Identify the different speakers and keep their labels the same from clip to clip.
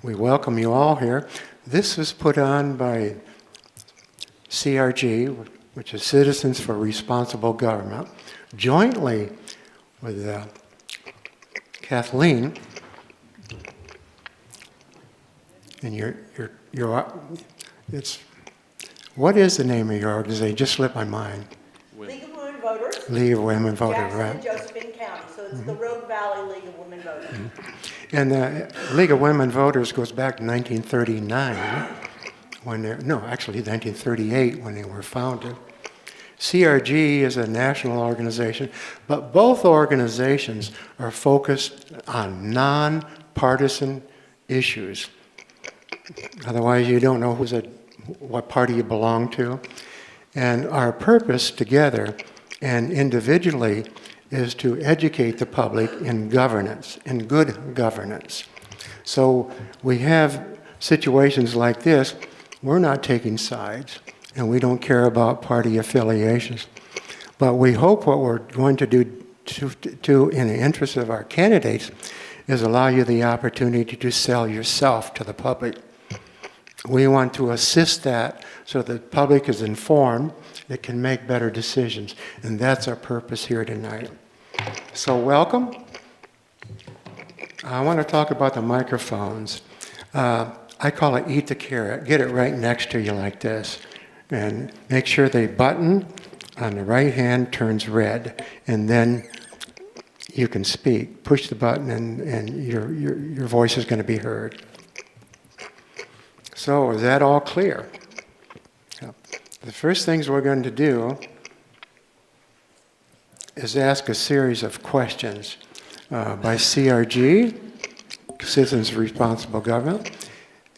Speaker 1: We welcome you all here. This was put on by CRG, which is Citizens for Responsible Government, jointly with Kathleen. And what is the name of your organization? Just slipped my mind.
Speaker 2: League of Women Voters.
Speaker 1: League of Women Voters,
Speaker 2: Jackson
Speaker 1: right?
Speaker 2: and Josephine County. So it's the Rogue Valley League of Women Voters.
Speaker 1: And the League of Women Voters goes back to 1939, actually 1938 when they were founded. CRG is a national organization, but both organizations are focused on non-partisan issues. Otherwise, you don't know what party you belong to. And our purpose together and individually is to educate the public in governance, in good governance. So we have situations like this. We're not taking sides, and we don't care about party affiliations. But we hope what we're going to do in the interest of our candidates is allow you the opportunity to sell yourself to the public. We want to assist that so the public is informed, it can make better decisions. And that's our purpose here tonight. So welcome. I want to talk about the microphones. I call it eat the carrot. Get it right next to you like this. And make sure the button on the right hand turns red. And then you can speak. Push the button and your voice is going to be heard. So is that all clear? The first things we're going to do is ask a series of questions by CRG, Citizens for Responsible Government,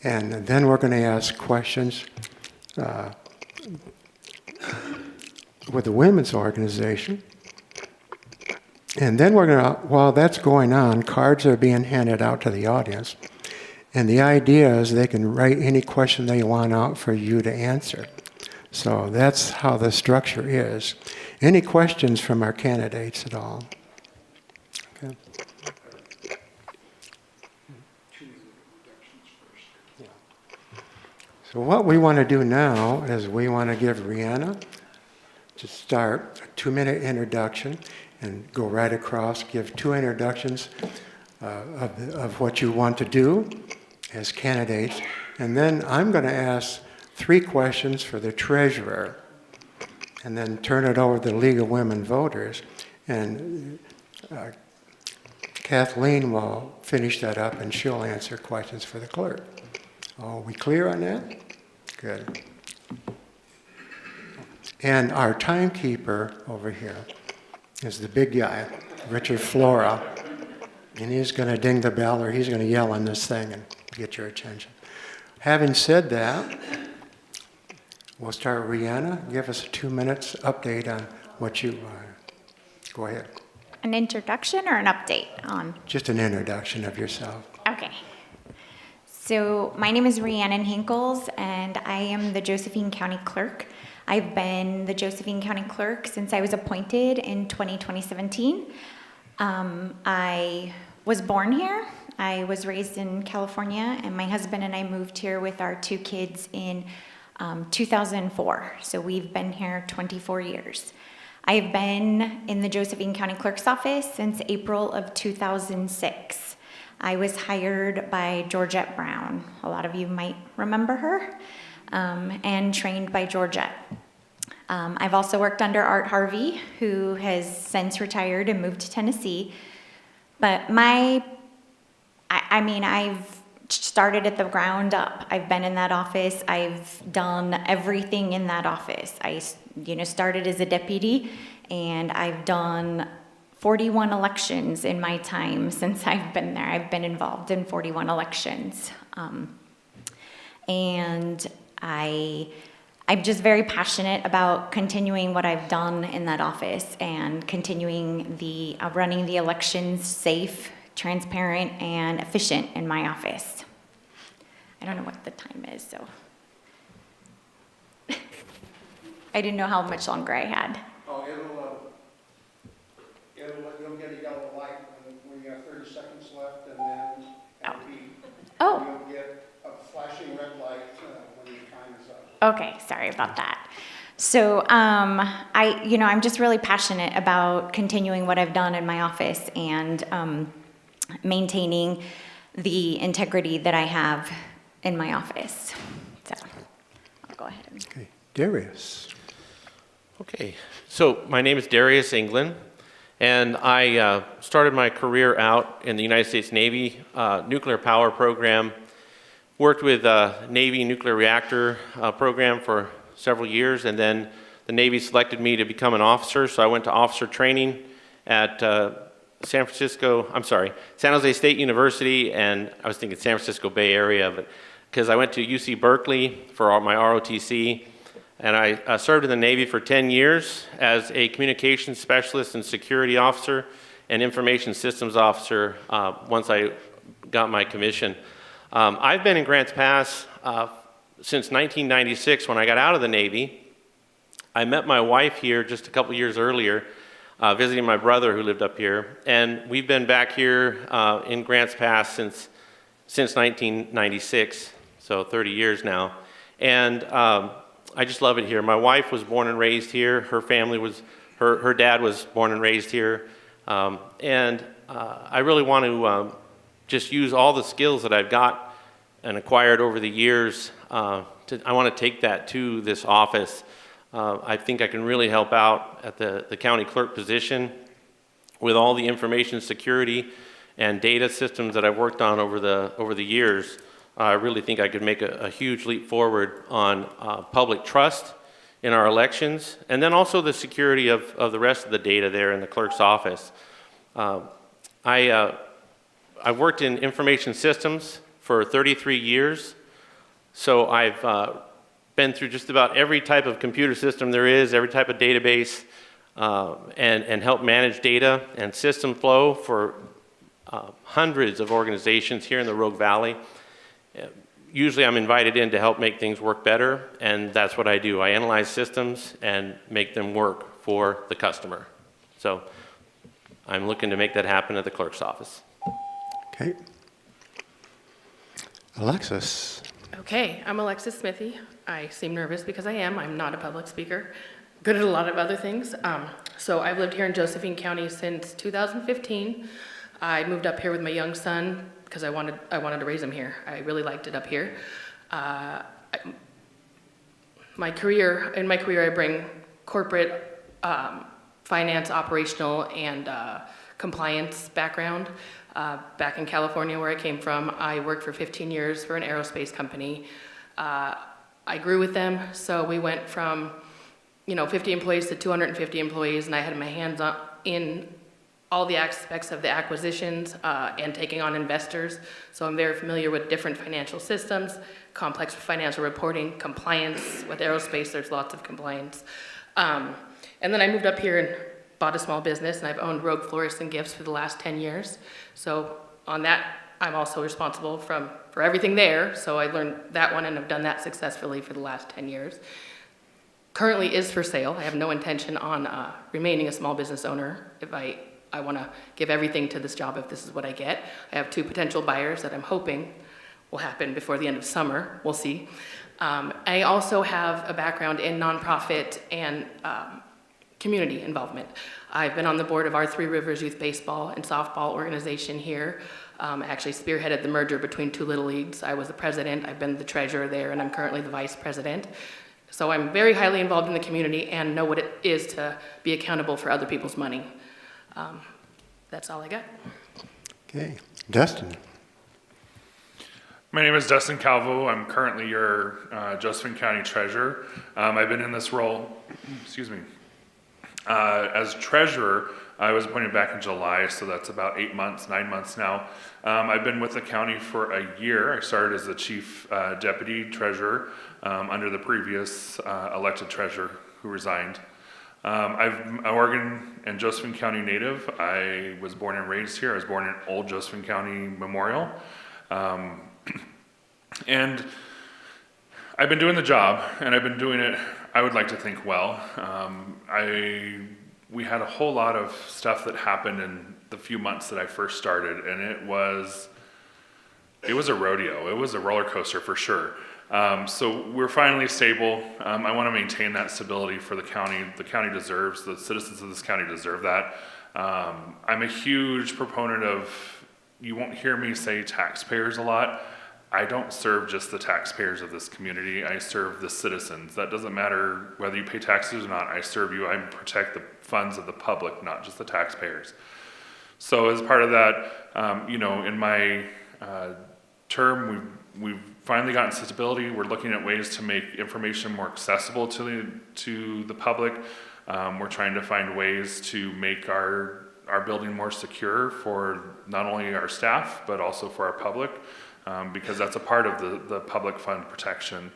Speaker 1: and then we're going to ask questions with the women's organization. And then we're going to, while that's going on, cards are being handed out to the audience. And the idea is they can write any question they want out for you to answer. So that's how the structure is. Any questions from our candidates at all? Okay. So what we want to do now is we want to give Rihanna to start a 2-minute introduction and go right across, give 2 introductions of what you want to do as candidates. And then I'm going to ask 3 questions for the treasurer, and then turn it over to the League of Women Voters. And Kathleen will finish that up, and she'll answer questions for the clerk. Are we clear on that? Good. And our timekeeper over here is the big guy, Richard Flora. And he's going to ding the bell, or he's going to yell on this thing and get your attention. Having said that, we'll start with Rihanna. Give us a 2 minutes update on what you go ahead.
Speaker 3: An introduction or an update on?
Speaker 1: Just an introduction of yourself.
Speaker 3: Okay. So my name is Rhiannon Hinkles, and I am the Josephine County Clerk. I've been the Josephine County Clerk since I was appointed in 2017. I was born here. I was raised in California, and my husband and I moved here with our 2 kids in 2004. So we've been here 24 years. I've been in the Josephine County Clerk's office since April of 2006. I was hired by Georgette Brown. A lot of you might remember her, and trained by Georgette. I've also worked under Art Harvey, who has since retired and moved to Tennessee. But I've started at the ground up. I've been in that office. I've done everything in that office. I started as a deputy, and I've done 41 elections in my time since I've been there. I've been involved in 41 elections. And I'm just very passionate about continuing what I've done in that office and continuing running the elections safe, transparent, and efficient in my office. I don't know what the time is, so. I didn't know how much longer I had.
Speaker 4: Oh, you'll get a yellow light when you have 30 seconds left, and then
Speaker 3: Oh.
Speaker 4: you'll get
Speaker 3: Okay, sorry about that. So, I'm just really passionate about continuing what I've done in my office and maintaining the integrity that I have in my office. So, I'll go ahead and.
Speaker 1: Okay, Darius.
Speaker 4: Okay, so my name is Darius England, and I started my career out in the United States Navy nuclear power program. Worked with Navy nuclear reactor program for several years, and then the Navy selected me to become an officer, so I went to officer training at San Jose State University, and I was thinking San Francisco Bay Area, but because I went to UC Berkeley for my ROTC, and I served in the Navy for 10 years as a communications specialist and security officer and information systems officer once I got my commission. I've been in Grants Pass since 1996 when I got out of the Navy. I met my wife here just a couple years earlier, visiting my brother who lived up here, and we've been back here in Grants Pass since 1996, so 30 years now. And I just love it here. My wife was born and raised here. Her family was, her dad was born and raised here. And I really want to just use all the skills that I've got and acquired over the years. I want to take that to this office. I think I can really help out at the county clerk position with all the information security and data systems that I've worked on over the years. I really think I could make a huge leap forward on public trust in our elections, and then also the security of the rest of the data there in the clerk's office. I've worked in information systems for 33 years, so I've been through just about every type of computer system there is, every type of database, and helped manage data and system flow for hundreds of organizations here in the Rogue Valley. Usually I'm invited in to help make things work better, and that's what I do. I analyze systems and make them work for the customer. So I'm looking to make that happen at the clerk's office.
Speaker 1: Okay. Alexis.
Speaker 5: Okay, I'm Alexis Smithy. I seem nervous because I am. I'm not a public speaker. Good at a lot of other things. So I've lived here in Josephine County since 2015. I moved up here with my young son because I wanted to raise him here. I really liked it up here. In my career, I bring corporate finance, operational, and compliance background. Back in California, where I came from, I worked for 15 years for an aerospace company. I grew with them, so we went from 50 employees to 250 employees, and I had my hands on in all the aspects of the acquisitions and taking on investors. So I'm very familiar with different financial systems, complex financial reporting, compliance. With aerospace, there's lots of compliance. And then I moved up here and bought a small business, and I've owned Rogue Florists and Gifts for the last 10 years. So on that, I'm also responsible for everything there. So I learned that one and have done that successfully for the last 10 years. Currently is for sale. I have no intention on remaining a small business owner. If I want to give everything to this job if this is what I get. I have 2 potential buyers that I'm hoping will happen before the end of summer. We'll see. I also have a background in nonprofit and community involvement. I've been on the board of our Three Rivers Youth Baseball and Softball organization here. Actually spearheaded the merger between 2 little leagues. I was the president, I've been the treasurer there, and I'm currently the vice president. So I'm very highly involved in the community and know what it is to be accountable for other people's money. That's all I got.
Speaker 1: Okay. Dustin.
Speaker 6: My name is Dustin Calvo. I'm currently your Josephine County Treasurer. I've been in this role, as treasurer. I was appointed back in July, so that's about 9 months now. I've been with the county for a year. I started as the chief deputy treasurer under the previous elected treasurer who resigned. I'm an Oregon and Josephine County native. I was born and raised here. I was born in Old Josephine County Memorial. And I've been doing the job, and I've been doing it, I would like to think, well. We had a whole lot of stuff that happened in the few months that I first started, and it was a rodeo. It was a roller coaster for sure. So we're finally stable. I want to maintain that stability for the county. The county deserves, the citizens of this county deserve that. I'm a huge proponent of, you won't hear me say taxpayers a lot. I don't serve just the taxpayers of this community. I serve the citizens. That doesn't matter whether you pay taxes or not. I serve you. I protect the funds of the public, not just the taxpayers. So as part of that, in my term, we've finally gotten stability. We're looking at ways to make information more accessible to the public. We're trying to find ways to make our building more secure for not only our staff, but also for our public. Because that's a part of the public fund protection.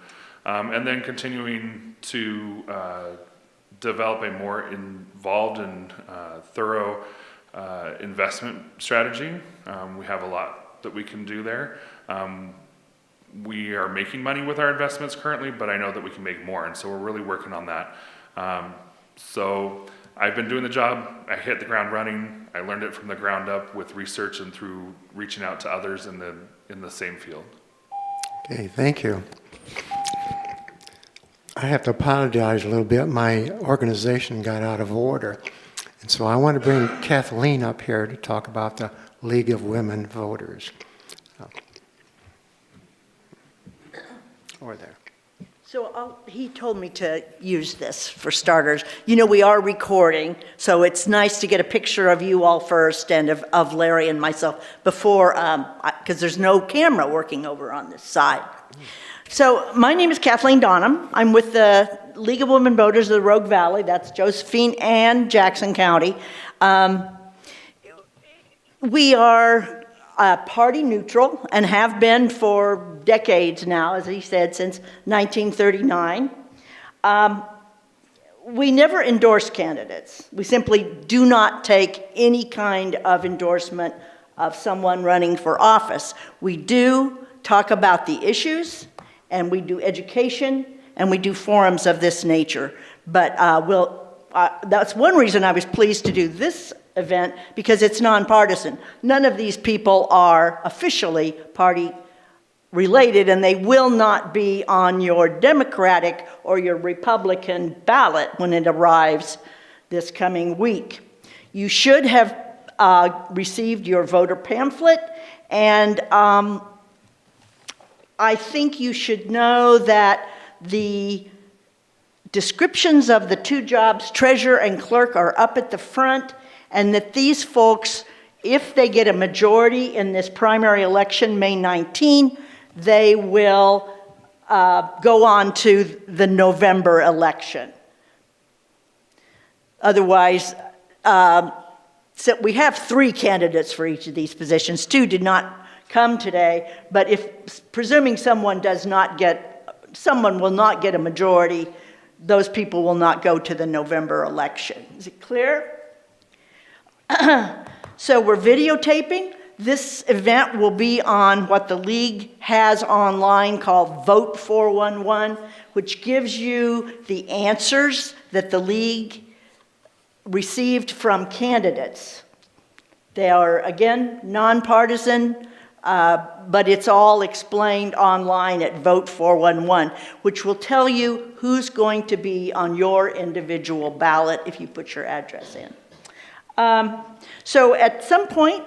Speaker 6: And then continuing to develop a more involved and thorough investment strategy. We have a lot that we can do there. We are making money with our investments currently, but I know that we can make more, and so we're really working on that. So I've been doing the job. I hit the ground running. I learned it from the ground up with research and through reaching out to others in the same field.
Speaker 1: Okay, thank you. I have to apologize a little bit. My organization got out of order. And so I want to bring Kathleen up here to talk about the League of Women Voters. Over there.
Speaker 2: So he told me to use this for starters. You know, we are recording, so it's nice to get a picture of you all first and of Larry and myself before, because there's no camera working over on this side. So my name is Kathleen Donham. I'm with the League of Women Voters of the Rogue Valley. That's Josephine and Jackson County. We are party neutral and have been for decades now, as he said, since 1939. We never endorse candidates. We simply do not take any kind of endorsement of someone running for office. We do talk about the issues, and we do education, and we do forums of this nature. But that's one reason I was pleased to do this event, because it's nonpartisan. None of these people are officially party related, and they will not be on your Democratic or your Republican ballot when it arrives this coming week. You should have received your voter pamphlet, and I think you should know that the descriptions of the two jobs, treasurer and clerk, are up at the front, and that these folks, if they get a majority in this primary election, May 19, they will go on to the November election. Otherwise, so we have 3 candidates for each of these positions. 2 did not come today, but presuming someone will not get a majority, those people will not go to the November election. Is it clear? So we're videotaping. This event will be on what the League has online called Vote 411, which gives you the answers that the League received from candidates. They are, again, nonpartisan, but it's all explained online at Vote 411, which will tell you who's going to be on your individual ballot if you put your address in. So at some point,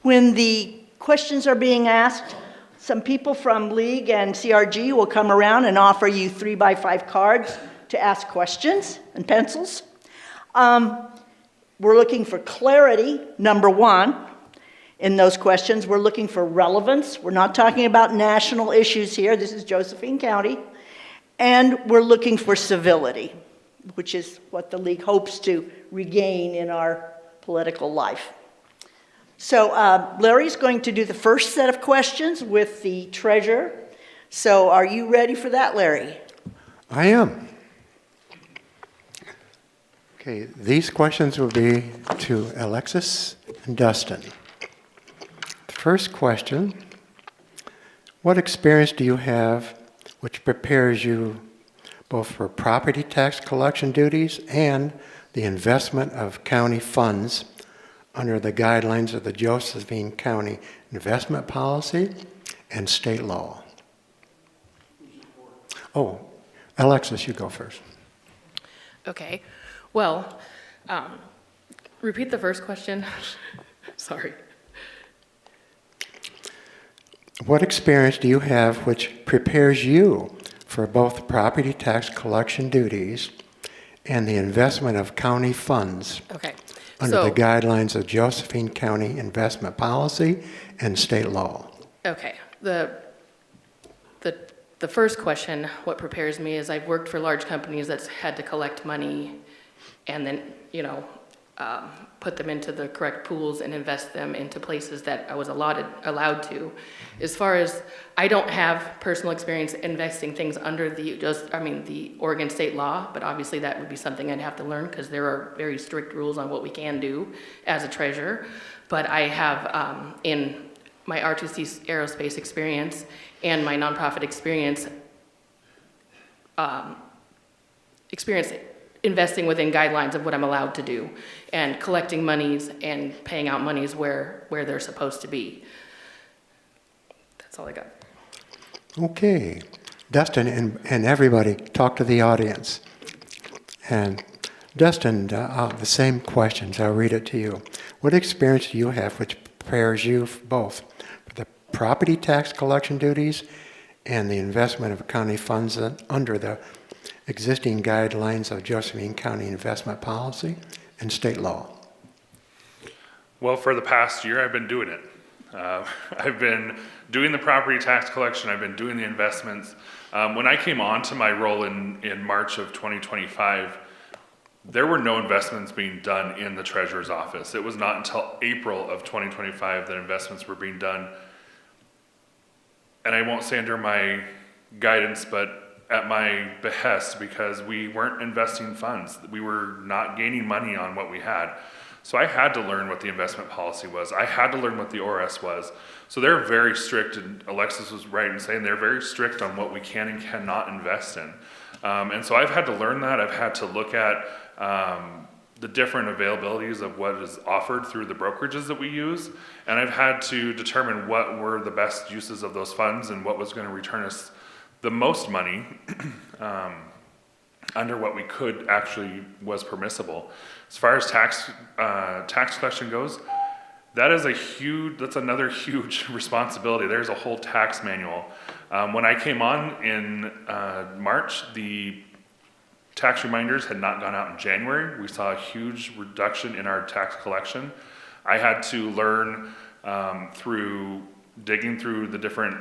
Speaker 2: when the questions are being asked, some people from League and CRG will come around and offer you 3x5 cards to ask questions and pencils. We're looking for clarity, number 1, in those questions. We're looking for relevance. We're not talking about national issues here. This is Josephine County. And we're looking for civility, which is what the League hopes to regain in our political life. So Larry's going to do the first set of questions with the treasurer. So are you ready for that, Larry?
Speaker 1: I am. Okay, these questions will be to Alexis and Dustin. The first question, what experience do you have which prepares you both for property tax collection duties and the investment of county funds under the guidelines of the Josephine County investment policy and state law? Oh, Alexis, you go first.
Speaker 5: Okay, well, repeat the first question. Sorry.
Speaker 1: What experience do you have which prepares you for both property tax collection duties and the investment of county funds
Speaker 5: Okay,
Speaker 1: under
Speaker 5: so,
Speaker 1: the guidelines of Josephine County investment policy and state law?
Speaker 5: okay, the first question, what prepares me, is I've worked for large companies that's had to collect money and then, put them into the correct pools and invest them into places that I was allowed to. As far as, I don't have personal experience investing things under the Oregon state law, but obviously that would be something I'd have to learn because there are very strict rules on what we can do as a treasurer. But I have, in my R2C aerospace experience and my nonprofit experience, investing within guidelines of what I'm allowed to do and collecting monies and paying out monies where they're supposed to be. That's all I got.
Speaker 1: Okay. Dustin and everybody, talk to the audience. And Dustin, the same questions, I'll read it to you. What experience do you have which prepares you both for the property tax collection duties and the investment of county funds under the existing guidelines of Josephine County investment policy and state law?
Speaker 6: Well, for the past year, I've been doing it. I've been doing the property tax collection. I've been doing the investments. When I came on to my role in March of 2025, there were no investments being done in the treasurer's office. It was not until April of 2025 that investments were being done. And I won't say under my guidance, but at my behest, because we weren't investing funds. We were not gaining money on what we had. So I had to learn what the investment policy was. I had to learn what the ORS was. So they're very strict, and Alexis was right in saying they're very strict on what we can and cannot invest in. And so I've had to learn that. I've had to look at the different availabilities of what is offered through the brokerages that we use. And I've had to determine what were the best uses of those funds and what was going to return us the most money under what we could actually was permissible. As far as tax collection goes, that's another huge responsibility. There's a whole tax manual. When I came on in March, the tax reminders had not gone out in January. We saw a huge reduction in our tax collection. I had to learn through digging through the different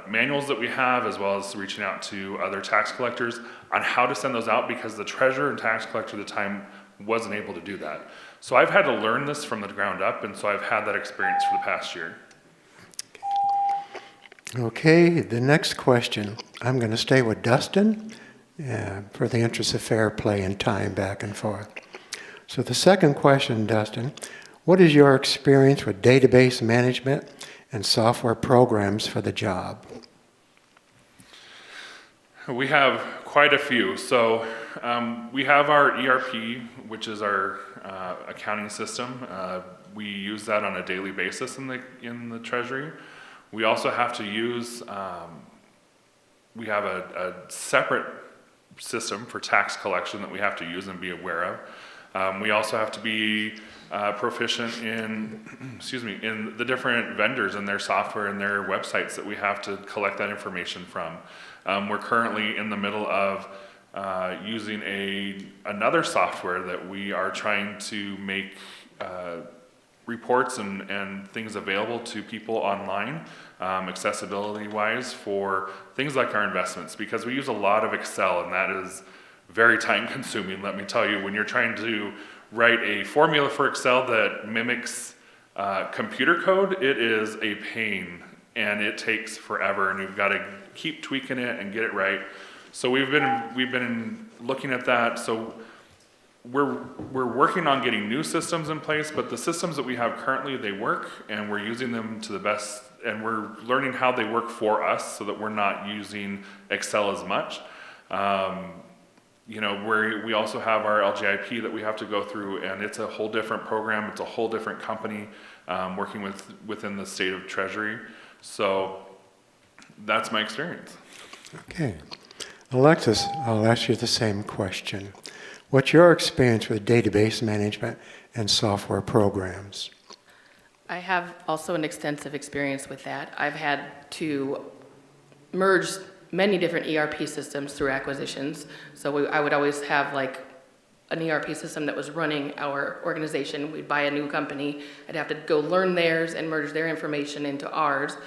Speaker 6: manuals that we have, as well as reaching out to other tax collectors on how to send those out, because the treasurer and tax collector at the time wasn't able to do that. So I've had to learn this from the ground up, and so I've had that experience for the past year.
Speaker 1: Okay, the next question. I'm going to stay with Dustin for the interest of fair play and time back and forth. So the second question, Dustin, what is your experience with database management and software programs for the job?
Speaker 6: We have quite a few. So we have our ERP, which is our accounting system. We use that on a daily basis in the Treasury. We also have to use, we have a separate system for tax collection that we have to use and be aware of. We also have to be proficient in, in the different vendors and their software and their websites that we have to collect that information from. We're currently in the middle of using another software that we are trying to make reports and things available to people online, accessibility-wise, for things like our investments, because we use a lot of Excel, and that is very time-consuming, let me tell you. When you're trying to write a formula for Excel that mimics computer code, it is a pain, and it takes forever, and you've got to keep tweaking it and get it right. So we've been looking at that. So we're working on getting new systems in place, but the systems that we have currently, they work, and we're using them to the best, and we're learning how they work for us so that we're not using Excel as much. We also have our LGIP that we have to go through, and it's a whole different program. It's a whole different company working within the state of Treasury. So that's my experience.
Speaker 1: Okay. Alexis, I'll ask you the same question. What's your experience with database management and software programs?
Speaker 5: I have also an extensive experience with that. I've had to merge many different ERP systems through acquisitions. So I would always have like an ERP system that was running our organization. We'd buy a new company. I'd have to go learn theirs and merge their information into ours.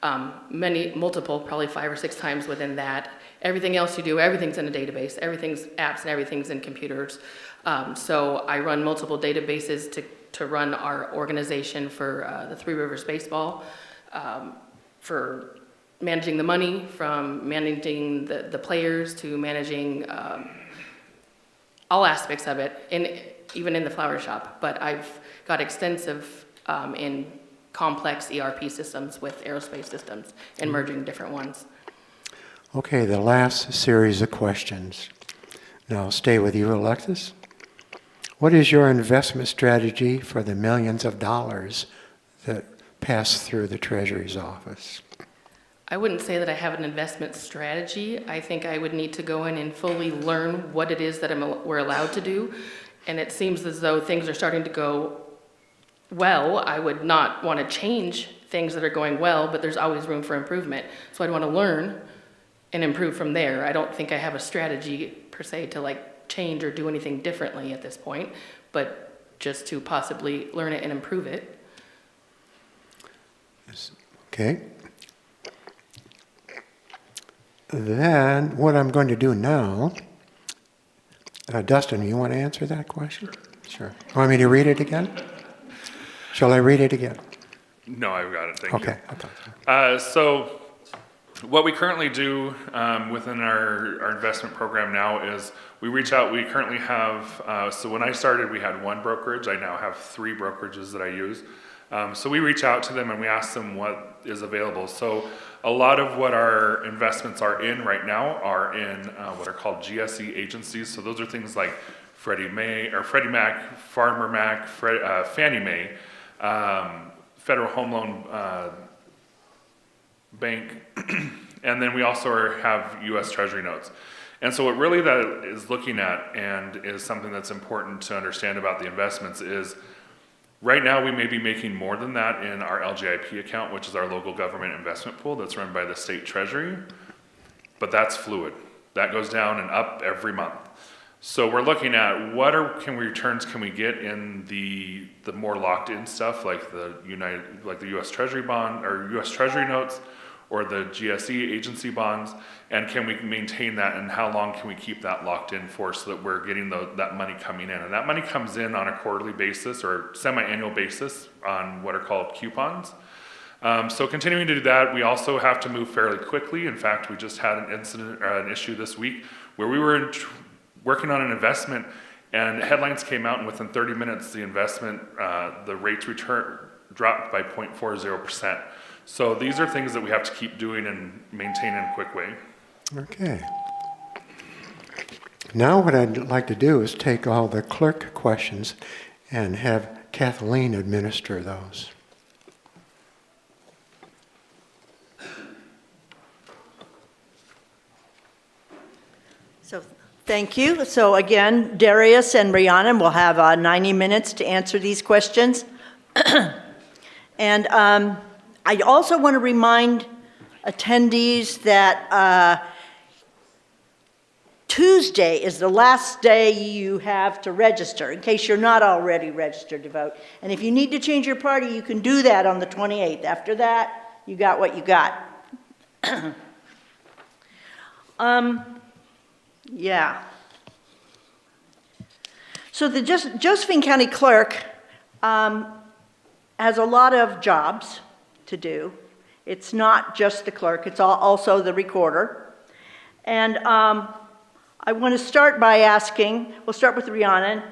Speaker 5: Multiple, probably 5 or 6 times within that. Everything else you do, everything's in a database. Everything's apps and everything's in computers. So I run multiple databases to run our organization for the Three Rivers Baseball, for managing the money, from managing the players to managing all aspects of it, even in the flower shop. But I've got extensive in complex ERP systems with aerospace systems and merging different ones.
Speaker 1: Okay, the last series of questions. Now, I'll stay with you, Alexis. What is your investment strategy for the millions of dollars that pass through the Treasury's office?
Speaker 5: I wouldn't say that I have an investment strategy. I think I would need to go in and fully learn what it is that we're allowed to do. And it seems as though things are starting to go well. I would not want to change things that are going well, but there's always room for improvement. So I'd want to learn and improve from there. I don't think I have a strategy per se to like change or do anything differently at this point, but just to possibly learn it and improve it.
Speaker 1: Okay. Then what I'm going to do now, Dustin, you want to answer that question? Sure. Want me to read it again? Shall I read it again?
Speaker 6: No, I've got it. Thank
Speaker 1: Okay.
Speaker 6: you. So what we currently do within our investment program now is we reach out. We currently have, so when I started, we had 1 brokerage. I now have 3 brokerages that I use. So we reach out to them and we ask them what is available. So a lot of what our investments are in right now are in what are called GSE agencies. So those are things like Freddie Mac, Farmer Mac, Fannie Mae, Federal Home Loan Bank, and then we also have U.S. Treasury notes. And so what really that is looking at, and is something that's important to understand about the investments, is right now we may be making more than that in our LGIP account, which is our local government investment pool that's run by the state treasury, but that's fluid. That goes down and up every month. So we're looking at what returns can we get in the more locked in stuff, like the U.S. Treasury bond or U.S. Treasury notes, or the GSE agency bonds, and can we maintain that, and how long can we keep that locked in for, so that we're getting that money coming in. And that money comes in on a quarterly basis or semi-annual basis on what are called coupons. So continuing to do that, we also have to move fairly quickly. In fact, we just had an issue this week where we were working on an investment, and headlines came out, and within 30 minutes, the investment, the rates return dropped by 0.40%. So these are things that we have to keep doing and maintain in a quick way.
Speaker 1: Okay. Now what I'd like to do is take all the clerk questions and have Kathleen administer those.
Speaker 2: So thank you. So again, Darius and Rhiannon will have 90 minutes to answer these questions. And I also want to remind attendees that Tuesday is the last day you have to register, in case you're not already registered to vote. And if you need to change your party, you can do that on the 28th. After that, you got what you got. Yeah. So the Josephine County Clerk has a lot of jobs to do. It's not just the clerk, it's also the recorder. And I want to start by asking, we'll start with Rhiannon,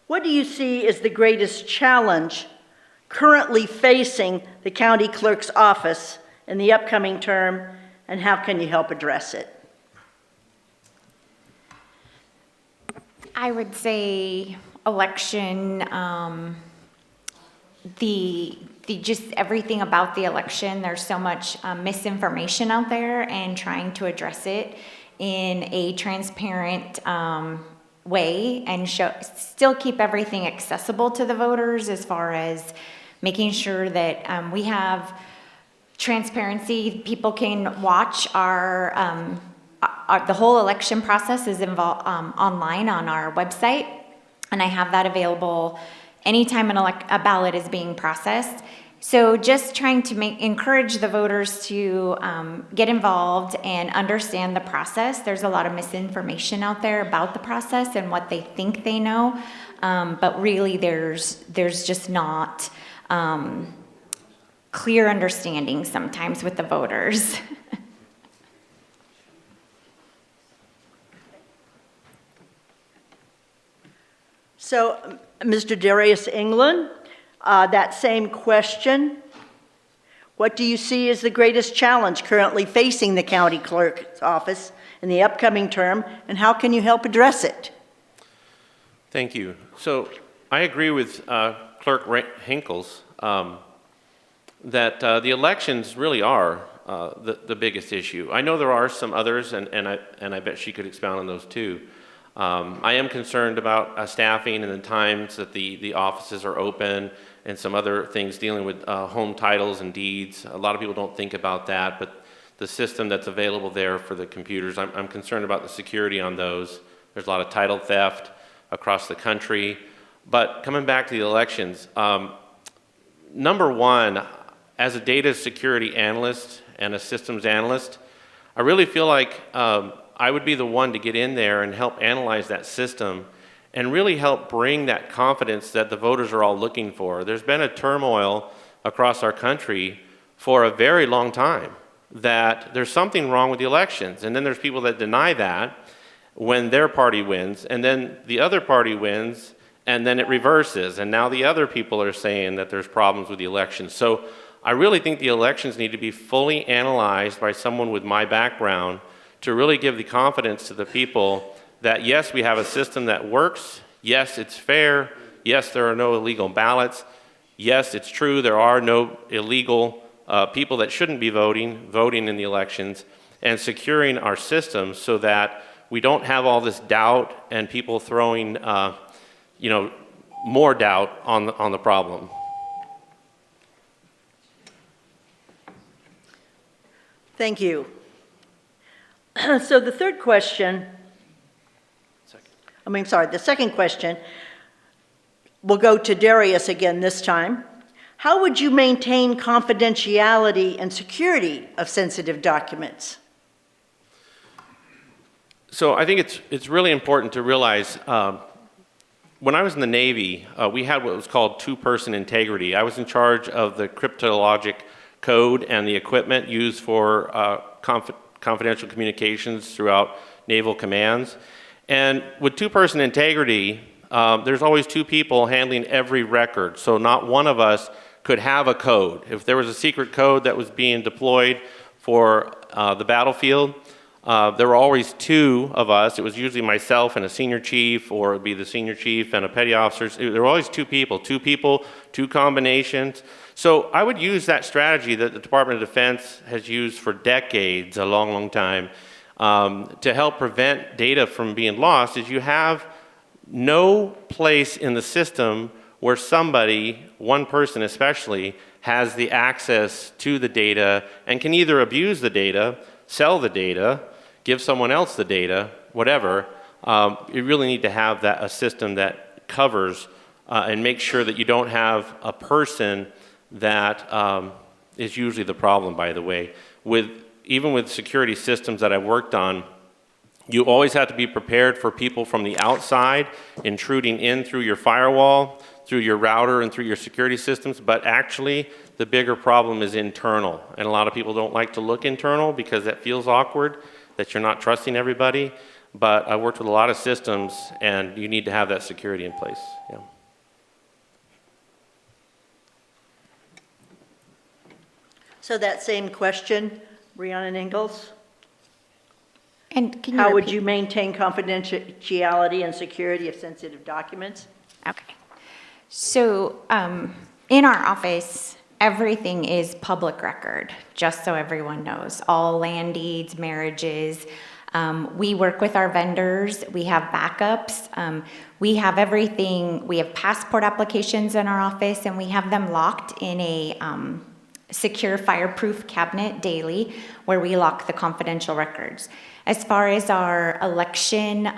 Speaker 2: what do you see as the greatest challenge currently facing the county clerk's office in the upcoming term, and how can you help address it?
Speaker 3: I would say election, the just everything about the election. There's so much misinformation out there, and trying to address it in a transparent way and still keep everything accessible to the voters as far as making sure that we have transparency. People can watch the whole election process is online on our website, and I have that available anytime a ballot is being processed. So just trying to encourage the voters to get involved and understand the process. There's a lot of misinformation out there about the process and what they think they know, but really there's just not clear understanding sometimes with the voters.
Speaker 2: So, Mr. Darius England, that same question. What do you see as the greatest challenge currently facing the county clerk's office in the upcoming term, and how can you help address it?
Speaker 4: Thank you. So I agree with Clerk Hinkles that the elections really are the biggest issue. I know there are some others, and I bet she could expound on those too. I am concerned about staffing and the times that the offices are open and some other things dealing with home titles and deeds. A lot of people don't think about that, but the system that's available there for the computers, I'm concerned about the security on those. There's a lot of title theft across the country. But coming back to the elections, number one, as a data security analyst and a systems analyst, I really feel like I would be the one to get in there and help analyze that system and really help bring that confidence that the voters are all looking for. There's been a turmoil across our country for a very long time that there's something wrong with the elections. And then there's people that deny that when their party wins, and then the other party wins, and then it reverses. And now the other people are saying that there's problems with the elections. So I really think the elections need to be fully analyzed by someone with my background to really give the confidence to the people that yes, we have a system that works, yes, it's fair, yes, there are no illegal ballots, yes, it's true, there are no illegal people that shouldn't be voting in the elections, and securing our systems so that we don't have all this doubt and people throwing more doubt on the problem.
Speaker 2: Thank you. So the third question, the second question will go to Darius again this time. How would you maintain confidentiality and security of sensitive documents?
Speaker 4: So I think it's really important to realize when I was in the Navy, we had what was called two-person integrity. I was in charge of the cryptologic code and the equipment used for confidential communications throughout naval commands. And with two-person integrity, there's always two people handling every record. So not one of us could have a code. If there was a secret code that was being deployed for the battlefield, there were always two of us. It was usually myself and a senior chief, or it would be the senior chief and a petty officer. There were always two people, two combinations. So I would use that strategy that the Department of Defense has used for decades, a long, long time, to help prevent data from being lost. Is you have no place in the system where somebody, one person especially, has the access to the data and can either abuse the data, sell the data, give someone else the data, whatever. You really need to have a system that covers and makes sure that you don't have a person that is usually the problem, by the way. Even with security systems that I've worked on, you always have to be prepared for people from the outside intruding in through your firewall, through your router, and through your security systems, but actually the bigger problem is internal. And a lot of people don't like to look internal because that feels awkward, that you're not trusting everybody. But I worked with a lot of systems, and you need to have that security in place. Yeah.
Speaker 2: So that same question, Rhiannon Ingalls?
Speaker 3: And can you
Speaker 2: How would
Speaker 3: repeat?
Speaker 2: you maintain confidentiality and security of sensitive documents?
Speaker 3: Okay. So in our office, everything is public record, just so everyone knows. All land deeds, marriages, We work with our vendors. We have backups. We have everything. We have passport applications in our office, and we have them locked in a secure fireproof cabinet daily where we lock the confidential records. As far as our election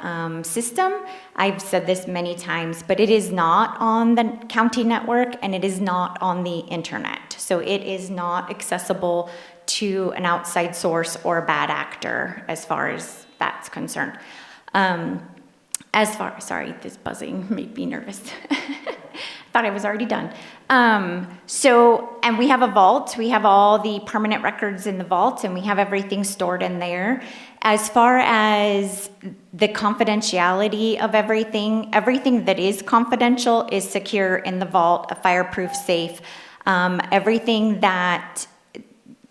Speaker 3: system, I've said this many times, but it is not on the county network and it is not on the internet. So it is not accessible to an outside source or a bad actor as far as that's concerned. Sorry, this buzzing made me nervous. Thought I was already done. And we have a vault. We have all the permanent records in the vault, and we have everything stored in there. As far as the confidentiality of everything that is confidential is secure in the vault, a fireproof safe. Everything that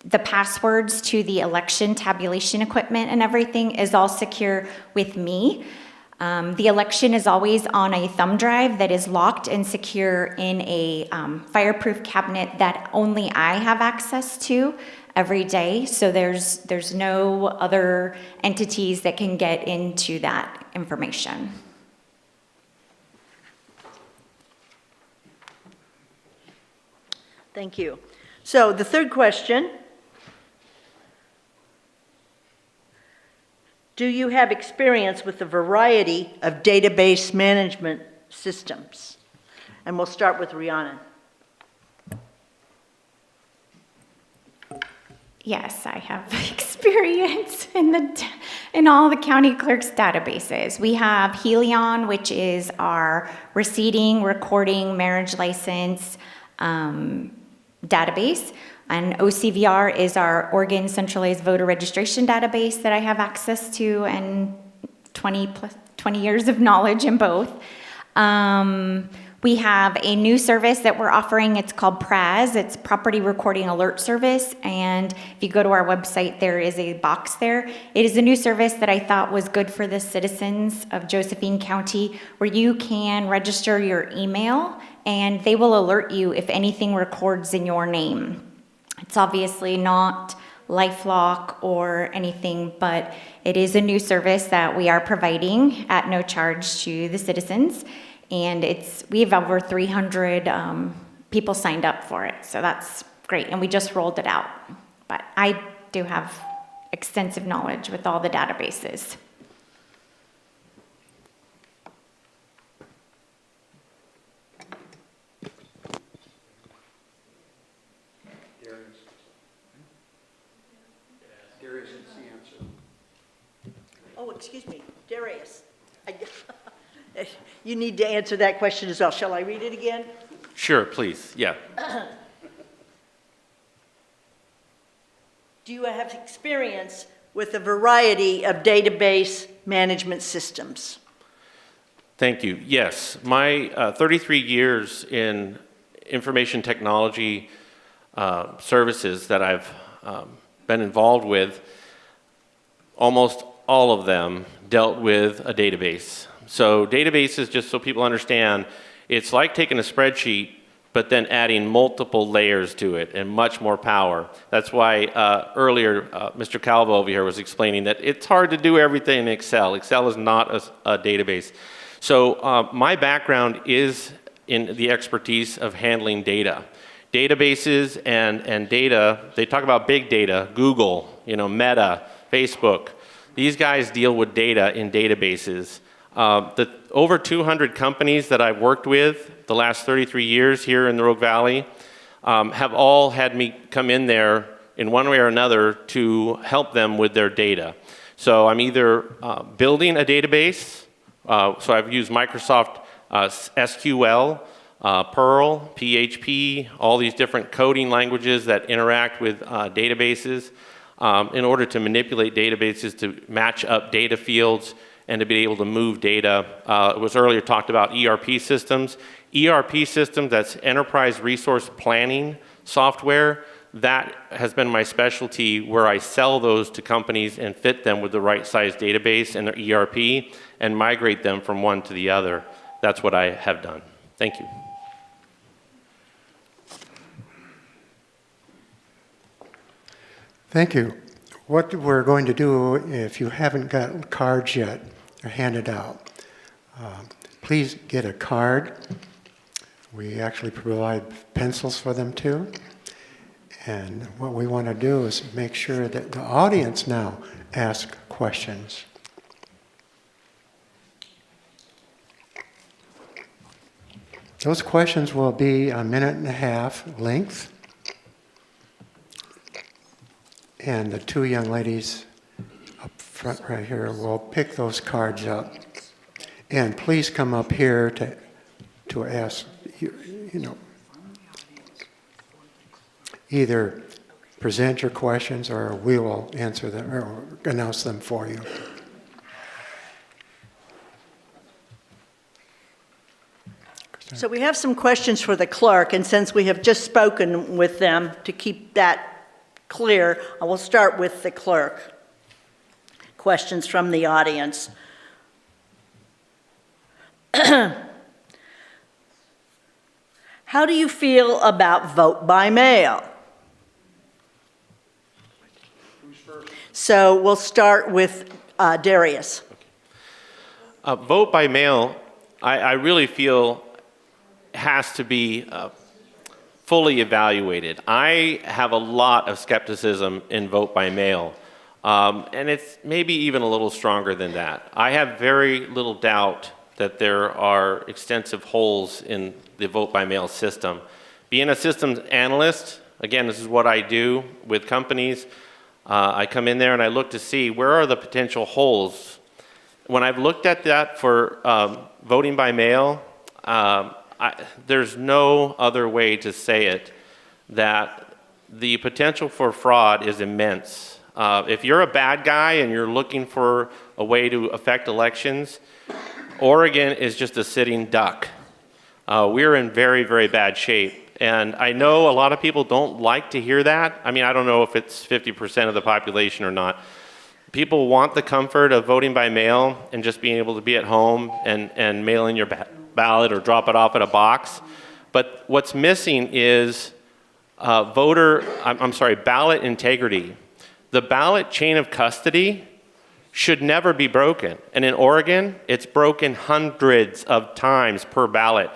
Speaker 3: the passwords to the election tabulation equipment and everything is all secure with me. The election is always on a thumb drive that is locked and secure in a fireproof cabinet that only I have access to every day. So there's no other entities that can get into that information.
Speaker 2: Thank you. So the third question. Do you have experience with a variety of database management systems? And we'll start with Rhiannon.
Speaker 3: Yes, I have experience in all the county clerk's databases. We have Helion, which is our receipting, recording, marriage license database. And OCVR is our Oregon Centralized Voter Registration Database that I have access to and 20 years of knowledge in both. We have a new service that we're offering. It's called PRAS. It's Property Recording Alert Service. And if you go to our website, there is a box there. It is a new service that I thought was good for the citizens of Josephine County, where you can register your email and they will alert you if anything records in your name. It's obviously not LifeLock or anything, but it is a new service that we are providing at no charge to the citizens. And we have over 300 people signed up for it. So that's great. And we just rolled it out. But I do have extensive knowledge with all the databases.
Speaker 2: Oh, excuse me, Darius. You need to answer that question as well. Shall I read it again?
Speaker 4: Sure, please. Yeah.
Speaker 2: Do you have experience with a variety of database management systems?
Speaker 4: Thank you. Yes, my 33 years in information technology services that I've been involved with, almost all of them dealt with a database. So databases, just so people understand, it's like taking a spreadsheet but then adding multiple layers to it and much more power. That's why earlier Mr. Calvo over here was explaining that it's hard to do everything in Excel. Excel is not a database. So my background is in the expertise of handling data. Databases and data, they talk about big data, Google, Meta, Facebook. These guys deal with data in databases. The over 200 companies that I've worked with the last 33 years here in the Rogue Valley have all had me come in there in one way or another to help them with their data. So I'm either building a database, so I've used Microsoft SQL, Perl, PHP, all these different coding languages that interact with databases in order to manipulate databases to match up data fields and to be able to move data. It was earlier talked about ERP systems. ERP systems, that's enterprise resource planning software. That has been my specialty, where I sell those to companies and fit them with the right size database and their ERP and migrate them from one to the other. That's what I have done. Thank you.
Speaker 1: Thank you. what we're going to do, if you haven't got cards yet, they're handed out. Please get a card. We actually provide pencils for them too. And what we want to do is make sure that the audience now ask questions. Those questions will be a minute and a half length. And the two young ladies up front right here will pick those cards up. And please come up here to ask, either present your questions or we will answer them or announce them for you.
Speaker 2: So we have some questions for the clerk, and since we have just spoken with them, to keep that clear, I will start with the clerk. Questions from the audience. How do you feel about vote by mail? So we'll start with Darius.
Speaker 4: Vote by mail, I really feel has to be fully evaluated. I have a lot of skepticism in vote by mail, and it's maybe even a little stronger than that. I have very little doubt that there are extensive holes in the vote by mail system. Being a systems analyst, again, this is what I do with companies. I come in there and I look to see where are the potential holes. When I've looked at that for voting by mail, there's no other way to say it that the potential for fraud is immense. If you're a bad guy and you're looking for a way to affect elections, Oregon is just a sitting duck. We're in very, very bad shape. And I know a lot of people don't like to hear that. I mean, I don't know if it's 50% of the population or not. People want the comfort of voting by mail and just being able to be at home and mail in your ballot or drop it off at a box. But what's missing is ballot integrity. The ballot chain of custody should never be broken. And in Oregon, it's broken hundreds of times per ballot.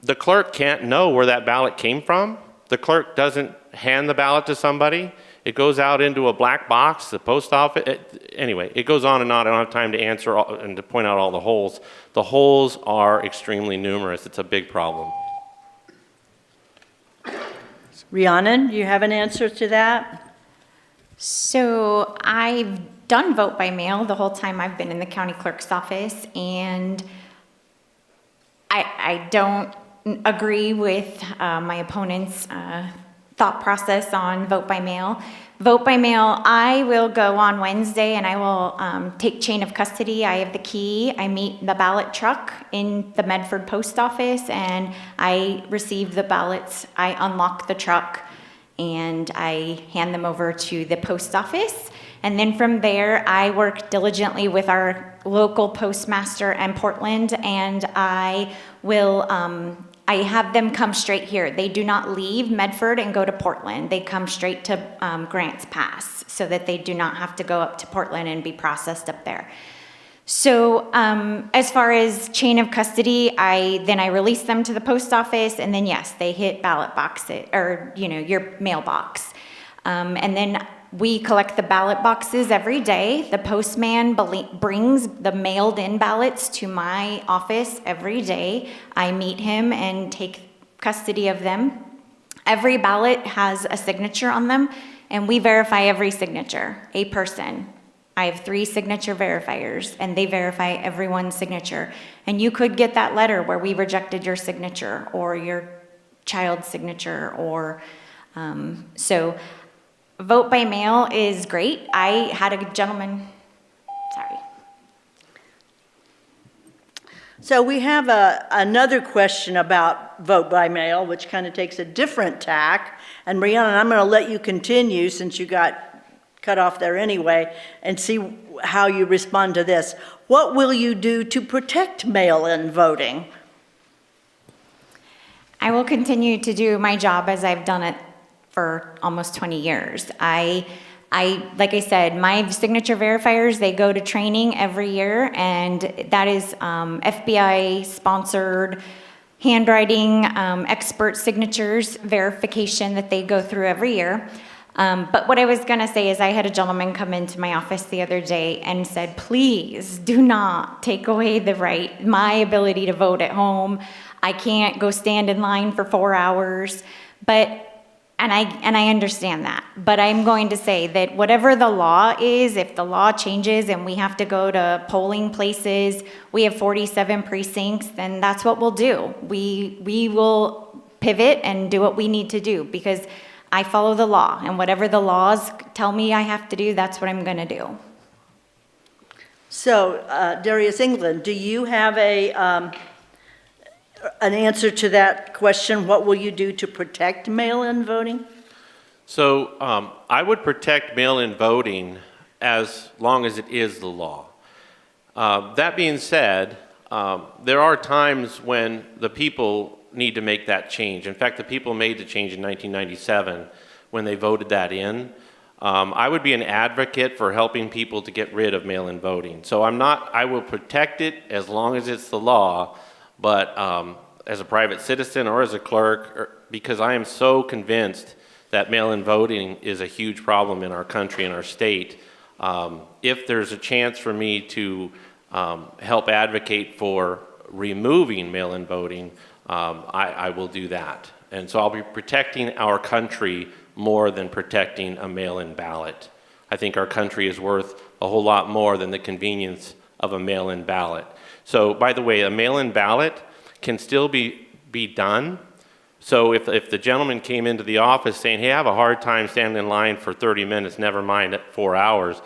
Speaker 4: The clerk can't know where that ballot came from. The clerk doesn't hand the ballot to somebody. It goes out into a black box, the post office. Anyway, it goes on and on. I don't have time to answer and to point out all the holes. The holes are extremely numerous. It's a big problem.
Speaker 2: Rhiannon, do you have an answer to that?
Speaker 3: So I've done vote by mail the whole time I've been in the county clerk's office, and I don't agree with my opponent's thought process on vote by mail. Vote by mail, I will go on Wednesday and I will take chain of custody. I have the key. I meet the ballot truck in the Medford post office and I receive the ballots. I unlock the truck and I hand them over to the post office. And then from there, I work diligently with our local postmaster in Portland, and I will, I have them come straight here. They do not leave Medford and go to Portland. They come straight to Grants Pass so that they do not have to go up to Portland and be processed up there. So as far as chain of custody, I release them to the post office, and then yes, they hit ballot boxes, or your mailbox. And then we collect the ballot boxes every day. The postman brings the mailed in ballots to my office every day. I meet him and take custody of them. Every ballot has a signature on them, and we verify every signature, a person. I have 3 signature verifiers, and they verify everyone's signature. And you could get that letter where we rejected your signature or your child's signature, or so vote by mail is great. I had a gentleman, sorry.
Speaker 2: So we have another question about vote by mail, which kind of takes a different tack. And Rhiannon, I'm going to let you continue since you got cut off there anyway, and see how you respond to this. What will you do to protect mail-in voting?
Speaker 3: I will continue to do my job as I've done it for almost 20 years. I Like I said, my signature verifiers, they go to training every year, and that is FBI sponsored handwriting, expert signatures verification that they go through every year. But what I was gonna say is I had a gentleman come into my office the other day and said, please do not take away my ability to vote at home. I can't go stand in line for 4 hours, and I understand that, but I'm going to say that whatever the law is, if the law changes and we have to go to polling places, we have 47 precincts, then that's what we'll do. We will pivot and do what we need to do, because I follow the law, and whatever the laws tell me I have to do, that's what I'm gonna do.
Speaker 2: So, Darius England, do you have an answer to that question? What will you do to protect mail-in voting?
Speaker 4: So I would protect mail-in voting as long as it is the law. That being said, there are times when the people need to make that change. In fact, the people made the change in 1997 when they voted that in. I would be an advocate for helping people to get rid of mail-in voting. So I will protect it as long as it's the law, but as a private citizen or as a clerk, because I am so convinced that mail-in voting is a huge problem in our country and our state, if there's a chance for me to help advocate for removing mail-in voting, I will do that. And so I'll be protecting our country more than protecting a mail-in ballot. I think our country is worth a whole lot more than the convenience of a mail-in ballot. So, by the way, a mail-in ballot can still be done. So if the gentleman came into the office saying, hey, I have a hard time standing in line for 30 minutes, never mind 4 hours,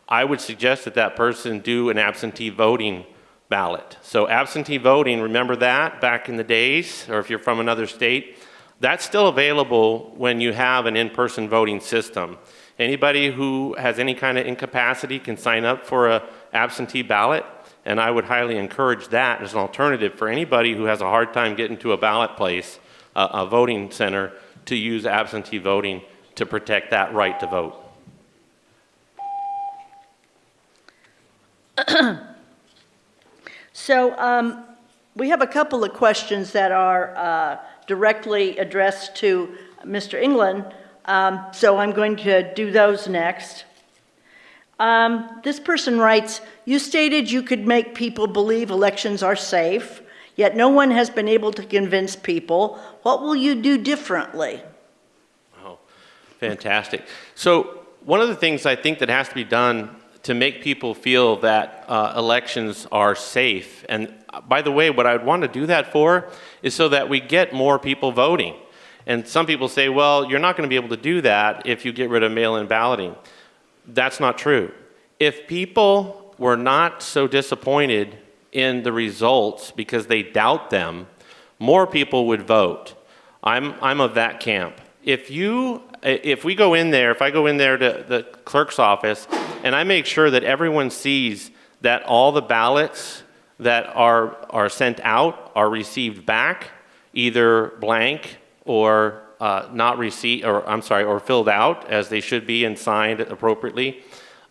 Speaker 4: I would suggest that that person do an absentee voting ballot. So absentee voting, remember that back in the days, or if you're from another state, that's still available when you have an in-person voting system. Anybody who has any kind of incapacity can sign up for an absentee ballot, and I would highly encourage that as an alternative for anybody who has a hard time getting to a ballot place, a voting center, to use absentee voting to protect that right to vote.
Speaker 2: So we have a couple of questions that are directly addressed to Mr. England, so I'm going to do those next. This person writes, you stated you could make people believe elections are safe, yet no one has been able to convince people. What will you do differently?
Speaker 4: Oh, fantastic. So one of the things I think that has to be done to make people feel that elections are safe, and by the way, what I'd want to do that for is so that we get more people voting. And some people say, well, you're not going to be able to do that if you get rid of mail-in balloting. That's not true. If people were not so disappointed in the results because they doubt them, more people would vote. I'm of that camp. If we go in there, if I go in there to the clerk's office and I make sure that everyone sees that all the ballots that are sent out are received back, either blank or not received, or filled out as they should be and signed appropriately,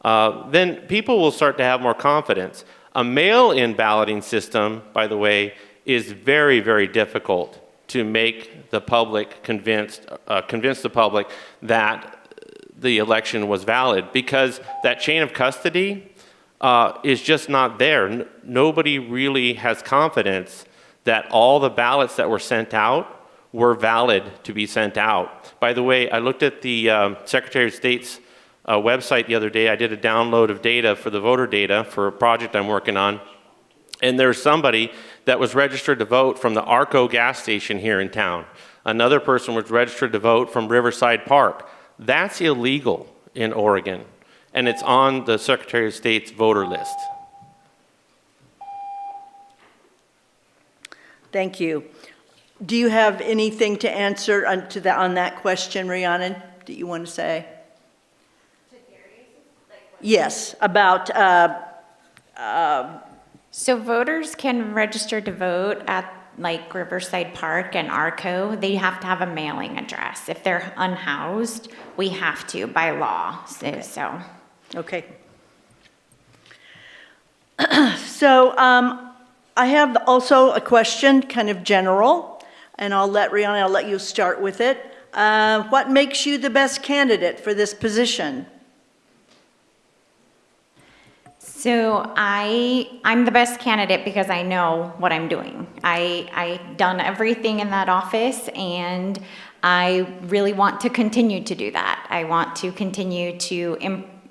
Speaker 4: then people will start to have more confidence. A mail-in balloting system, by the way, is very, very difficult to make the public convince the public that the election was valid, because that chain of custody is just not there. Nobody really has confidence that all the ballots that were sent out were valid to be sent out. By the way, I looked at the Secretary of State's website the other day. I did a download of data for the voter data for a project I'm working on. And there's somebody that was registered to vote from the Arco gas station here in town. Another person was registered to vote from Riverside Park. That's illegal in Oregon, and it's on the Secretary of State's voter list.
Speaker 2: Thank you. Do you have anything to answer on that question, Rhiannon, that you want to say? Yes, about...
Speaker 3: So voters can register to vote at like Riverside Park and Arco, they have to have a mailing address. If they're unhoused, we have to by law, so.
Speaker 2: Okay. So I have also a question, kind of general, and I'll let you start with it. What makes you the best candidate for this position?
Speaker 3: So I'm the best candidate because I know what I'm doing. I've done everything in that office, and I really want to continue to do that. I want to continue to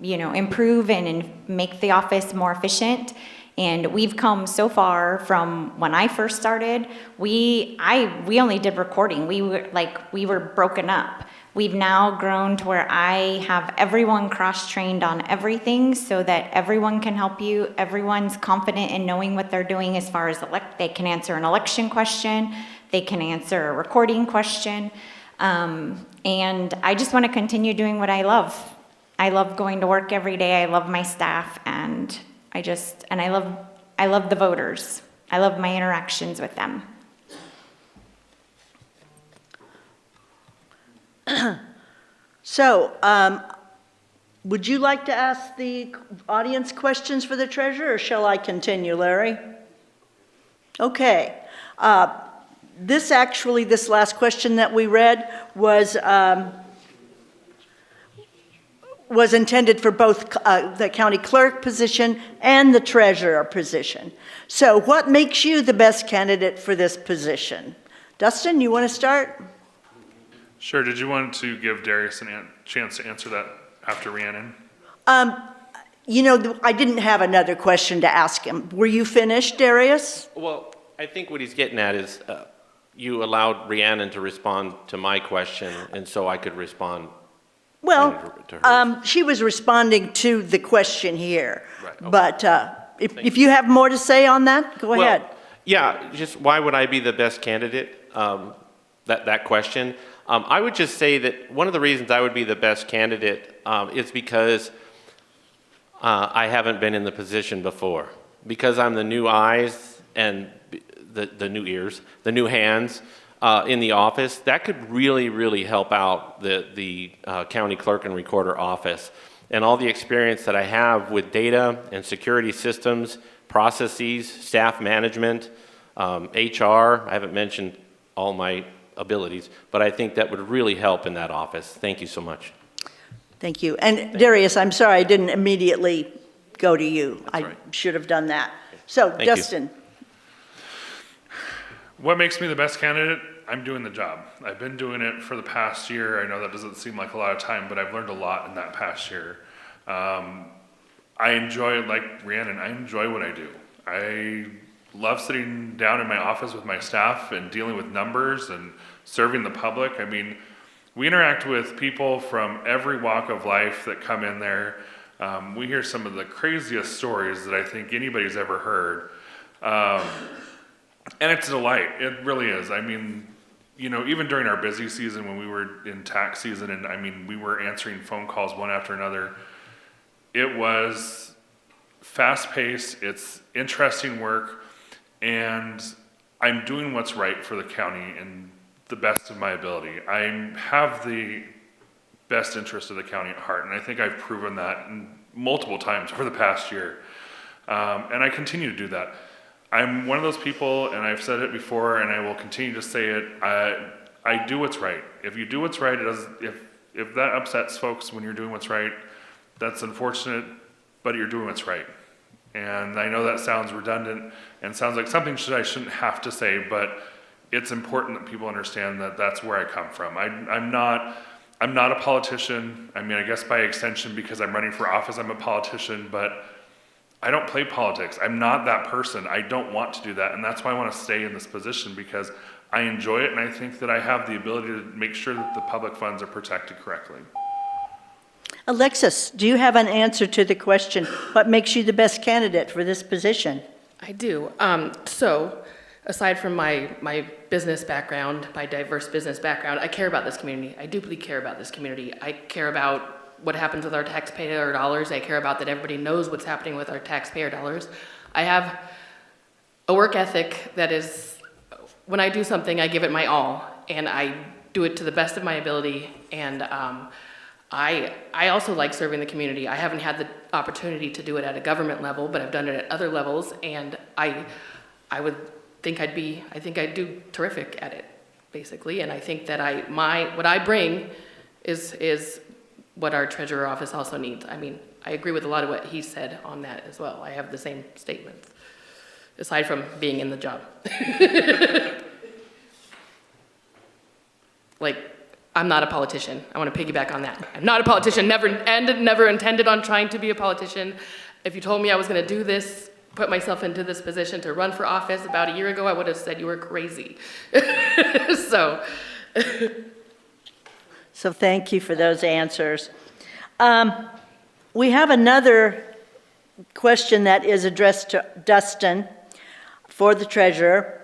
Speaker 3: improve and make the office more efficient. And we've come so far from when I first started. We only did recording. We were broken up. We've now grown to where I have everyone cross-trained on everything so that everyone can help you. Everyone's confident in knowing what they're doing as far as they can answer an election question, they can answer a recording question. And I just want to continue doing what I love. I love going to work every day. I love my staff, and I love the voters. I love my interactions with them.
Speaker 2: So, would you like to ask the audience questions for the treasurer, or shall I continue, Larry? Okay. This last question that we read was intended for both the county clerk position and the treasurer position. So what makes you the best candidate for this position? Dustin, you want to start?
Speaker 6: Sure. Did you want to give Darius a chance to answer that after Rhiannon?
Speaker 2: I didn't have another question to ask him. Were you finished, Darius?
Speaker 4: Well, I think what he's getting at is you allowed Rhiannon to respond to my question, and so I could respond
Speaker 2: Well,
Speaker 4: to her.
Speaker 2: she was responding to the question here.
Speaker 4: Right, okay.
Speaker 2: But if you have more to say on that, go ahead.
Speaker 4: Yeah, just why would I be the best candidate? That question. I would just say that one of the reasons I would be the best candidate is because I haven't been in the position before. Because I'm the new eyes and the new ears, the new hands in the office, that could really, really help out the county clerk and recorder office. And all the experience that I have with data and security systems, processes, staff management, HR, I haven't mentioned all my abilities, but I think that would really help in that office. Thank you so much.
Speaker 2: Thank you. And Darius, I'm sorry I didn't immediately go to you.
Speaker 4: That's
Speaker 2: I
Speaker 4: right.
Speaker 2: should have done that. So,
Speaker 4: Thank you.
Speaker 2: Dustin.
Speaker 6: What makes me the best candidate? I'm doing the job. I've been doing it for the past year. I know that doesn't seem like a lot of time, but I've learned a lot in that past year. I enjoy, like Rhiannon, I enjoy what I do. I love sitting down in my office with my staff and dealing with numbers and serving the public. I mean, we interact with people from every walk of life that come in there. We hear some of the craziest stories that I think anybody's ever heard. And it's a delight. It really is. I mean, even during our busy season when we were in tax season, and I mean, we were answering phone calls one after another. It was fast-paced. It's interesting work. And I'm doing what's right for the county in the best of my ability. I have the best interest of the county at heart, and I think I've proven that multiple times over the past year. And I continue to do that. I'm one of those people, and I've said it before, and I will continue to say it, I do what's right. If you do what's right, if that upsets folks when you're doing what's right, that's unfortunate, but you're doing what's right. And I know that sounds redundant and sounds like something I shouldn't have to say, but it's important that people understand that that's where I come from. I'm not a politician. I mean, I guess by extension, because I'm running for office, I'm a politician, but I don't play politics. I'm not that person. I don't want to do that. And that's why I want to stay in this position, because I enjoy it, and I think that I have the ability to make sure that the public funds are protected correctly.
Speaker 2: Alexis, do you have an answer to the question, what makes you the best candidate for this position?
Speaker 5: I do. So, aside from my business background, my diverse business background, I care about this community. I deeply care about this community. I care about what happens with our taxpayer dollars. I care about that everybody knows what's happening with our taxpayer dollars. I have a work ethic that is when I do something, I give it my all, and I do it to the best of my ability, and I also like serving the community. I haven't had the opportunity to do it at a government level, but I've done it at other levels, and I think I'd do terrific at it, basically, and I think that what I bring is what our treasurer office also needs. I mean, I agree with a lot of what he said on that as well. I have the same statements, aside from being in the job. Like, I'm not a politician. I want to piggyback on that. I'm not a politician, never intended on trying to be a politician. If you told me I was going to do this, put myself into this position to run for office about a year ago, I would have said you were crazy. So
Speaker 2: thank you for those answers. We have another question that is addressed to Dustin for the treasurer.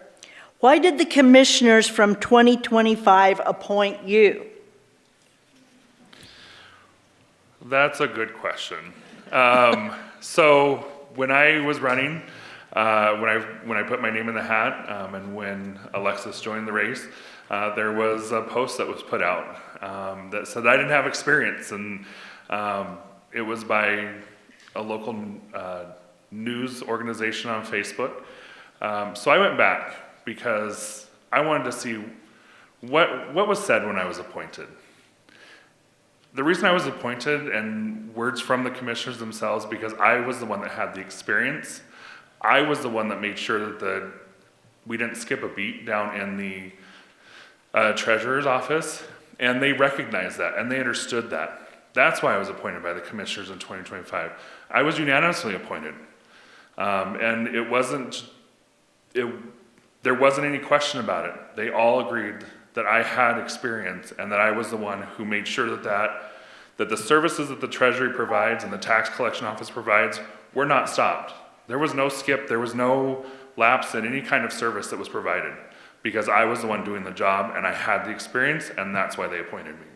Speaker 2: Why did the commissioners from 2025 appoint you?
Speaker 6: That's a good question. So when I was running, when I put my name in the hat, and when Alexis joined the race, there was a post that was put out that said I didn't have experience, and it was by a local news organization on Facebook. So I went back because I wanted to see what was said when I was appointed. The reason I was appointed, and words from the commissioners themselves, because I was the one that had the experience. I was the one that made sure that we didn't skip a beat down in the treasurer's office, and they recognized that, and they understood that. That's why I was appointed by the commissioners in 2025. I was unanimously appointed, and there wasn't any question about it. They all agreed that I had experience and that I was the one who made sure that the services that the Treasury provides and the tax collection office provides were not stopped. There was no skip, there was no lapse in any kind of service that was provided, because I was the one doing the job and I had the experience, and that's why they appointed me.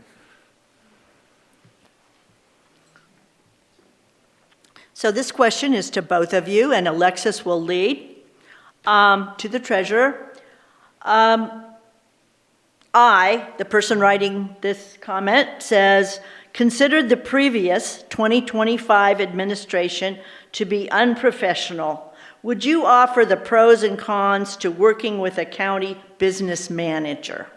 Speaker 2: So this question is to both of you, and Alexis will lead. To the treasurer. I, the person writing this comment, says, considered the previous 2025 administration to be unprofessional. Would you offer the pros and cons to working with a county business manager?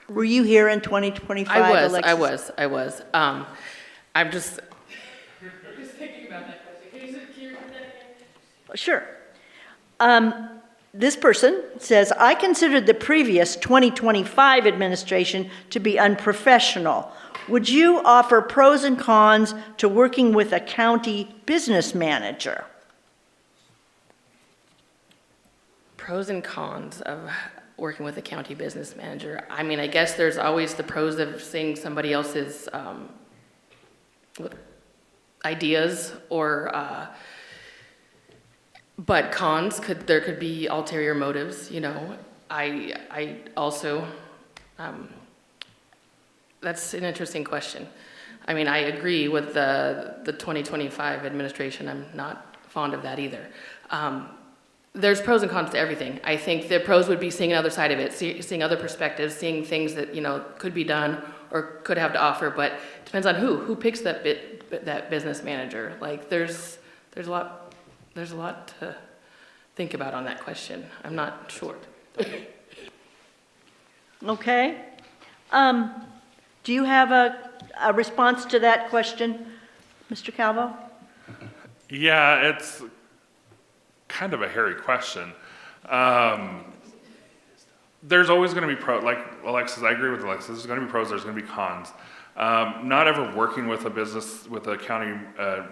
Speaker 2: Were you here in 2025, Alexis?
Speaker 5: I was. I'm just thinking about that question. Can you repeat that again?
Speaker 2: Sure. This person says, I considered the previous 2025 administration to be unprofessional. Would you offer pros and cons to working with a county business manager?
Speaker 5: Pros and cons of working with a county business manager. I mean, I guess there's always the pros of seeing somebody else's ideas, or but cons there could be ulterior motives. You know, I also that's an interesting question. I mean, I agree with the 2025 administration. I'm not fond of that either. There's pros and cons to everything. I think the pros would be seeing another side of it, seeing other perspectives, seeing things that, you know, could be done or could have to offer, but it depends on who picks that business manager. Like there's a lot to think about on that question. I'm not sure.
Speaker 2: Okay. Do you have a response to that question, Mr. Calvo?
Speaker 6: Yeah, it's kind of a hairy question. There's always going to be pros, like Alexis, I agree with Alexis, there's going to be pros, there's going to be cons. Not ever working with a business, with a county,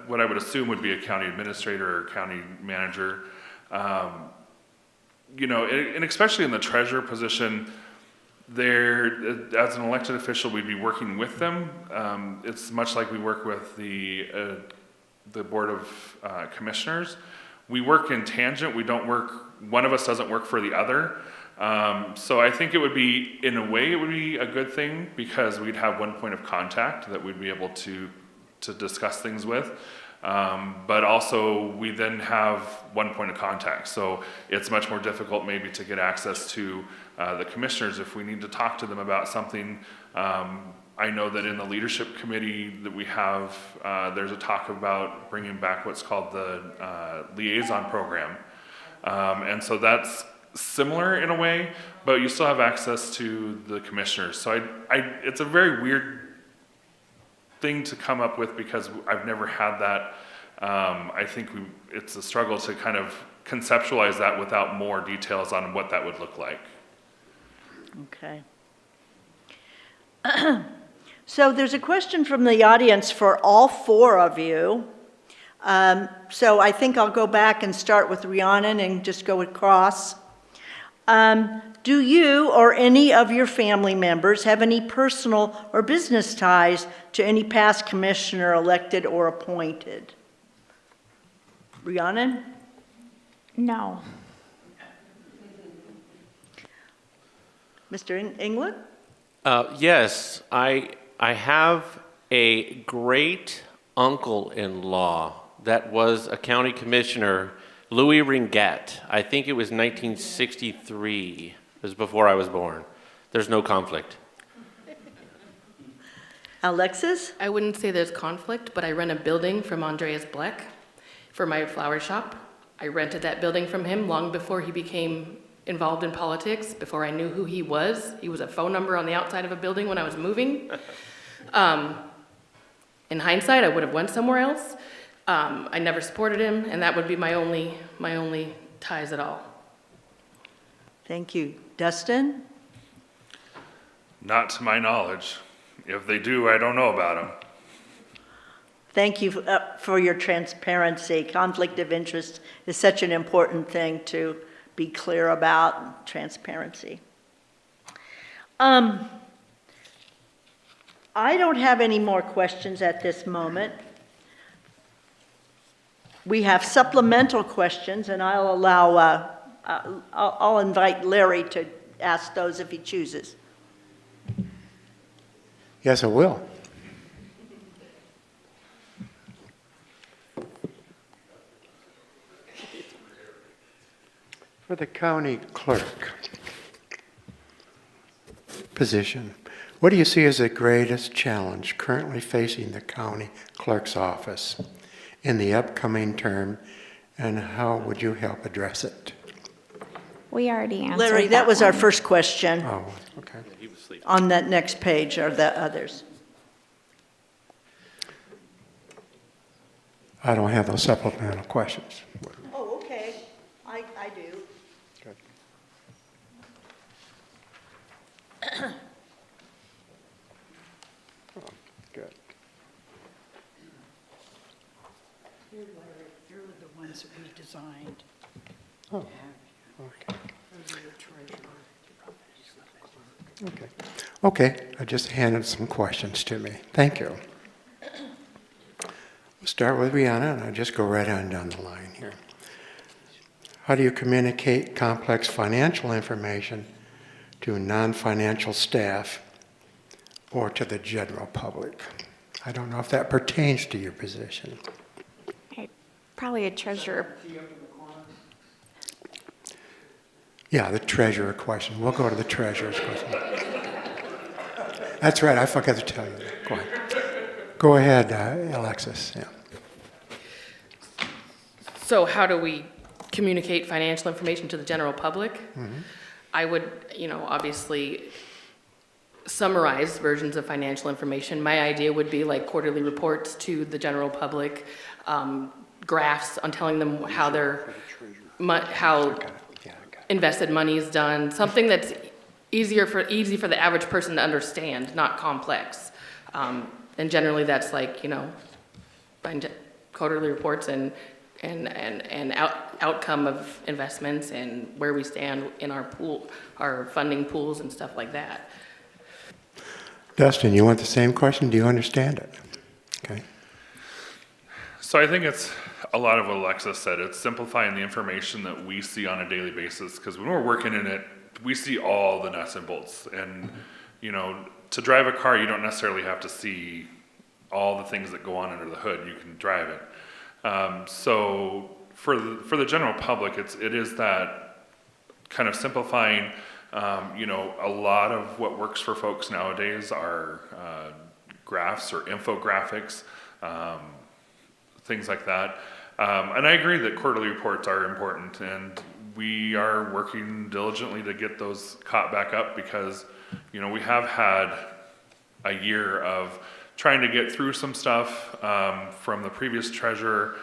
Speaker 6: what I would assume would be a county administrator or county manager, you know, and especially in the treasurer position, as an elected official, we'd be working with them. It's much like we work with the Board of Commissioners. We work in tangent. We don't work, one of us doesn't work for the other. So I think it would be, in a way, it would be a good thing because we'd have one point of contact that we'd be able to discuss things with. But also, we then have one point of contact. So it's much more difficult maybe to get access to the commissioners if we need to talk to them about something. I know that in the leadership committee that we have, there's a talk about bringing back what's called the liaison program. And so that's similar in a way, but you still have access to the commissioners. So it's a very weird thing to come up with because I've never had that. I think it's a struggle to kind of conceptualize that without more details on what that would look like.
Speaker 2: Okay. So there's a question from the audience for all four of you. So I think I'll go back and start with Rhiannon and just go across. Do you or any of your family members have any personal or business ties to any past commissioner elected or appointed? Rhiannon?
Speaker 3: No.
Speaker 2: Mr. England?
Speaker 4: Yes, I have a great uncle-in-law that was a county commissioner, Louis Ringette. I think it was 1963. It was before I was born. There's no conflict.
Speaker 2: Alexis?
Speaker 5: I wouldn't say there's conflict, but I rent a building from Andreas Bleck for my flower shop. I rented that building from him long before he became involved in politics, before I knew who he was. He was a phone number on the outside of a building when I was moving. In hindsight, I would have went somewhere else. I never supported him, and that would be my only ties at all.
Speaker 2: Thank you. Dustin?
Speaker 6: Not to my knowledge. If they do, I don't know about them.
Speaker 2: Thank you for your transparency. Conflict of interest is such an important thing to be clear about, transparency. I don't have any more questions at this moment. We have supplemental questions, and I'll allow, I'll invite Larry to ask those if he chooses.
Speaker 1: Yes, I will. For the county clerk position, what do you see as the greatest challenge currently facing the county clerk's office in the upcoming term, and how would you help address it?
Speaker 3: We already answered
Speaker 2: Larry, that was our
Speaker 3: one.
Speaker 2: first question.
Speaker 1: Oh, okay.
Speaker 2: On that next page are the others.
Speaker 1: I don't have those supplemental questions.
Speaker 2: Oh, okay. I do.
Speaker 1: Good. Oh, good.
Speaker 7: Here, Larry, here are the ones that we designed.
Speaker 1: Oh, okay.
Speaker 7: Those are your treasurer.
Speaker 1: Okay. Okay, I just handed some questions to me. Thank you. We'll start with Rihanna, and I'll just go right on down the line here. How do you communicate complex financial information to non-financial staff or to the general public? I don't know if that pertains to your position.
Speaker 3: Okay, probably a treasurer.
Speaker 1: Yeah, the treasurer question. We'll go to the treasurer's question. That's right, I forgot to tell you that. Go ahead. Go ahead, Alexis. Yeah.
Speaker 5: So how do we communicate financial information to the general public?
Speaker 1: Mm-hmm.
Speaker 5: I would, obviously summarize versions of financial information. My idea would be like quarterly reports to the general public, graphs on telling them how how invested money is done, something that's easy for the average person to understand, not complex. And generally that's like, quarterly reports and outcome of investments and where we stand in our funding pools and stuff like that.
Speaker 1: Dustin, you want the same question? Do you understand it? Okay.
Speaker 6: So I think it's a lot of what Alexis said. It's simplifying the information that we see on a daily basis, because when we're working in it, we see all the nuts and bolts. And, to drive a car, you don't necessarily have to see all the things that go on under the hood. You can drive it. So for the general public, it is that kind of simplifying. A lot of what works for folks nowadays are graphs or infographics, things like that. And I agree that quarterly reports are important, and we are working diligently to get those caught back up because, we have had a year of trying to get through some stuff from the previous treasurer.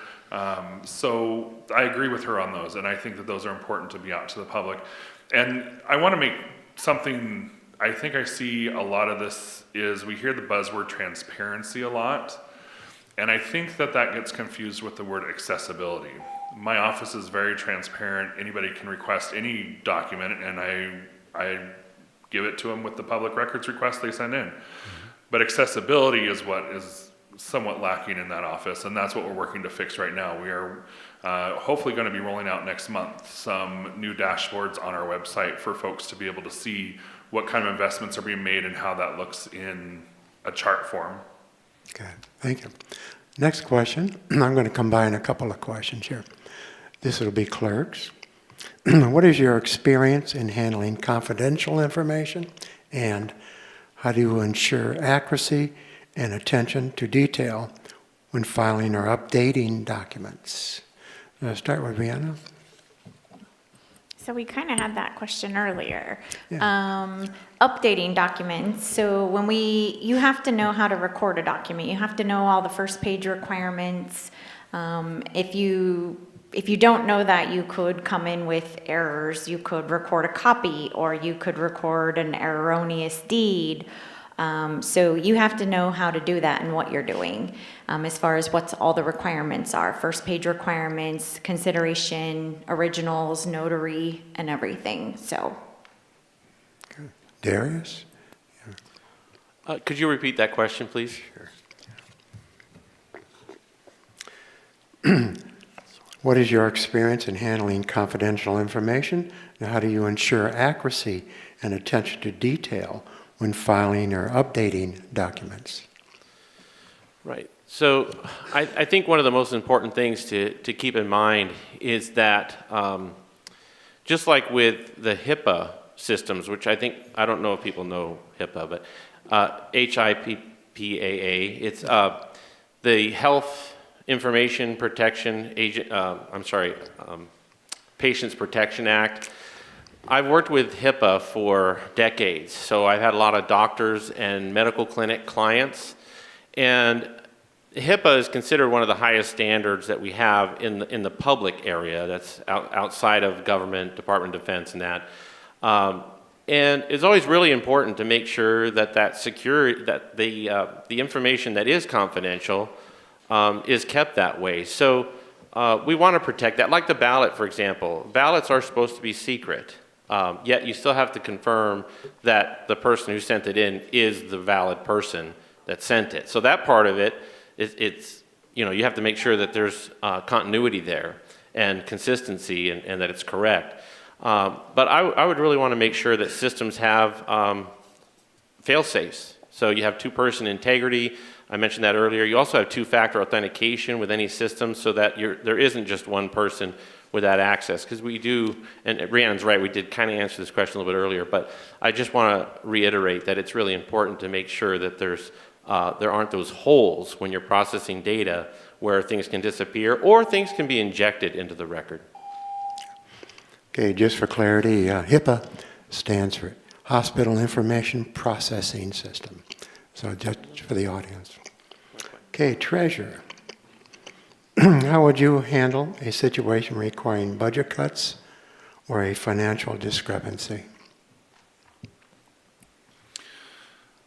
Speaker 6: So I agree with her on those, and I think that those are important to be out to the public. And I want to make something, I think I see a lot of this is we hear the buzzword transparency a lot, and I think that gets confused with the word accessibility. My office is very transparent. Anybody can request any document, and I give it to them with the public records request they send in. But accessibility is what is somewhat lacking in that office, and that's what we're working to fix right now. We are hopefully going to be rolling out next month some new dashboards on our website for folks to be able to see what kind of investments are being made and how that looks in a chart form.
Speaker 1: Okay, thank you. Next question. I'm going to combine a couple of questions here. This will be clerks. What is your experience in handling confidential information, and how do you ensure accuracy and attention to detail when filing or updating documents? Start with Vienna.
Speaker 3: So we kind of had that question earlier.
Speaker 1: Yeah.
Speaker 3: Updating documents. So when you have to know how to record a document. You have to know all the first page requirements. If you don't know that, you could come in with errors. You could record a copy, or you could record an erroneous deed. So you have to know how to do that and what you're doing, as far as what all the requirements are. First page requirements, consideration, originals, notary, and everything, so.
Speaker 1: Okay. Darius?
Speaker 4: Could you repeat that question, please?
Speaker 1: Sure. What is your experience in handling confidential information, and how do you ensure accuracy and attention to detail when filing or updating documents?
Speaker 4: Right. So I think one of the most important things to keep in mind is that just like with the HIPAA systems, which I don't know if people know HIPAA, but HIPAA, it's the Health Information Protection Patients Protection Act. I've worked with HIPAA for decades, so I've had a lot of doctors and medical clinic clients, and HIPAA is considered one of the highest standards that we have in the public area. That's outside of government, Department of Defense, and that. And it's always really important to make sure that the information that is confidential is kept that way. So we want to protect that. Like the ballot, for example. Ballots are supposed to be secret. Yet you still have to confirm that the person who sent it in is the valid person that sent it. So that part of it, you have to make sure that there's continuity there and consistency and that it's correct. But I would really want to make sure that systems have fail-safes. So you have two-person integrity. I mentioned that earlier. You also have two-factor authentication with any system so that there isn't just one person with that access. Because we do, and Rhiannon's right, we did kind of answer this question a little bit earlier, but I just want to reiterate that it's really important to make sure that there aren't those holes when you're processing data where things can disappear or things can be injected into the record.
Speaker 1: Okay, just for clarity, HIPAA stands for Hospital Information Processing System. So just for the audience. Okay, treasurer. How would you handle a situation requiring budget cuts or a financial discrepancy?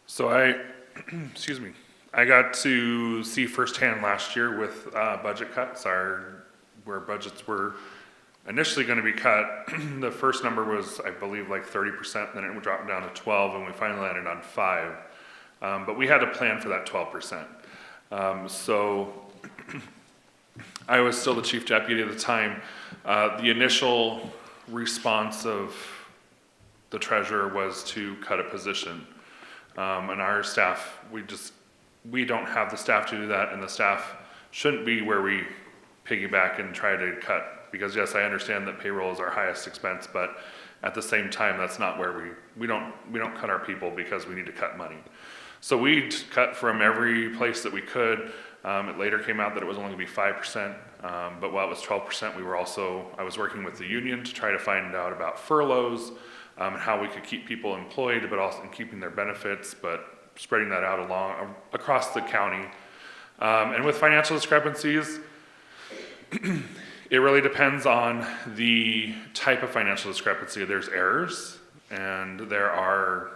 Speaker 6: So excuse me, I got to see firsthand last year with budget cuts, where budgets were initially going to be cut. The first number was, I believe, like 30%, then it dropped down to 12, and we finally landed on 5. But we had to plan for that 12%. So I was still the chief deputy at the time. The initial response of the treasurer was to cut a position. And our staff, we don't have the staff to do that, and the staff shouldn't be where we piggyback and try to cut, because yes, I understand that payroll is our highest expense, but at the same time, that's not where we don't cut our people because we need to cut money. So we cut from every place that we could. It later came out that it was only gonna be 5%, but while it was 12%, I was working with the union to try to find out about furloughs, and how we could keep people employed, but also in keeping their benefits, but spreading that out across the county. And with financial discrepancies, it really depends on the type of financial discrepancy. There's errors, and there are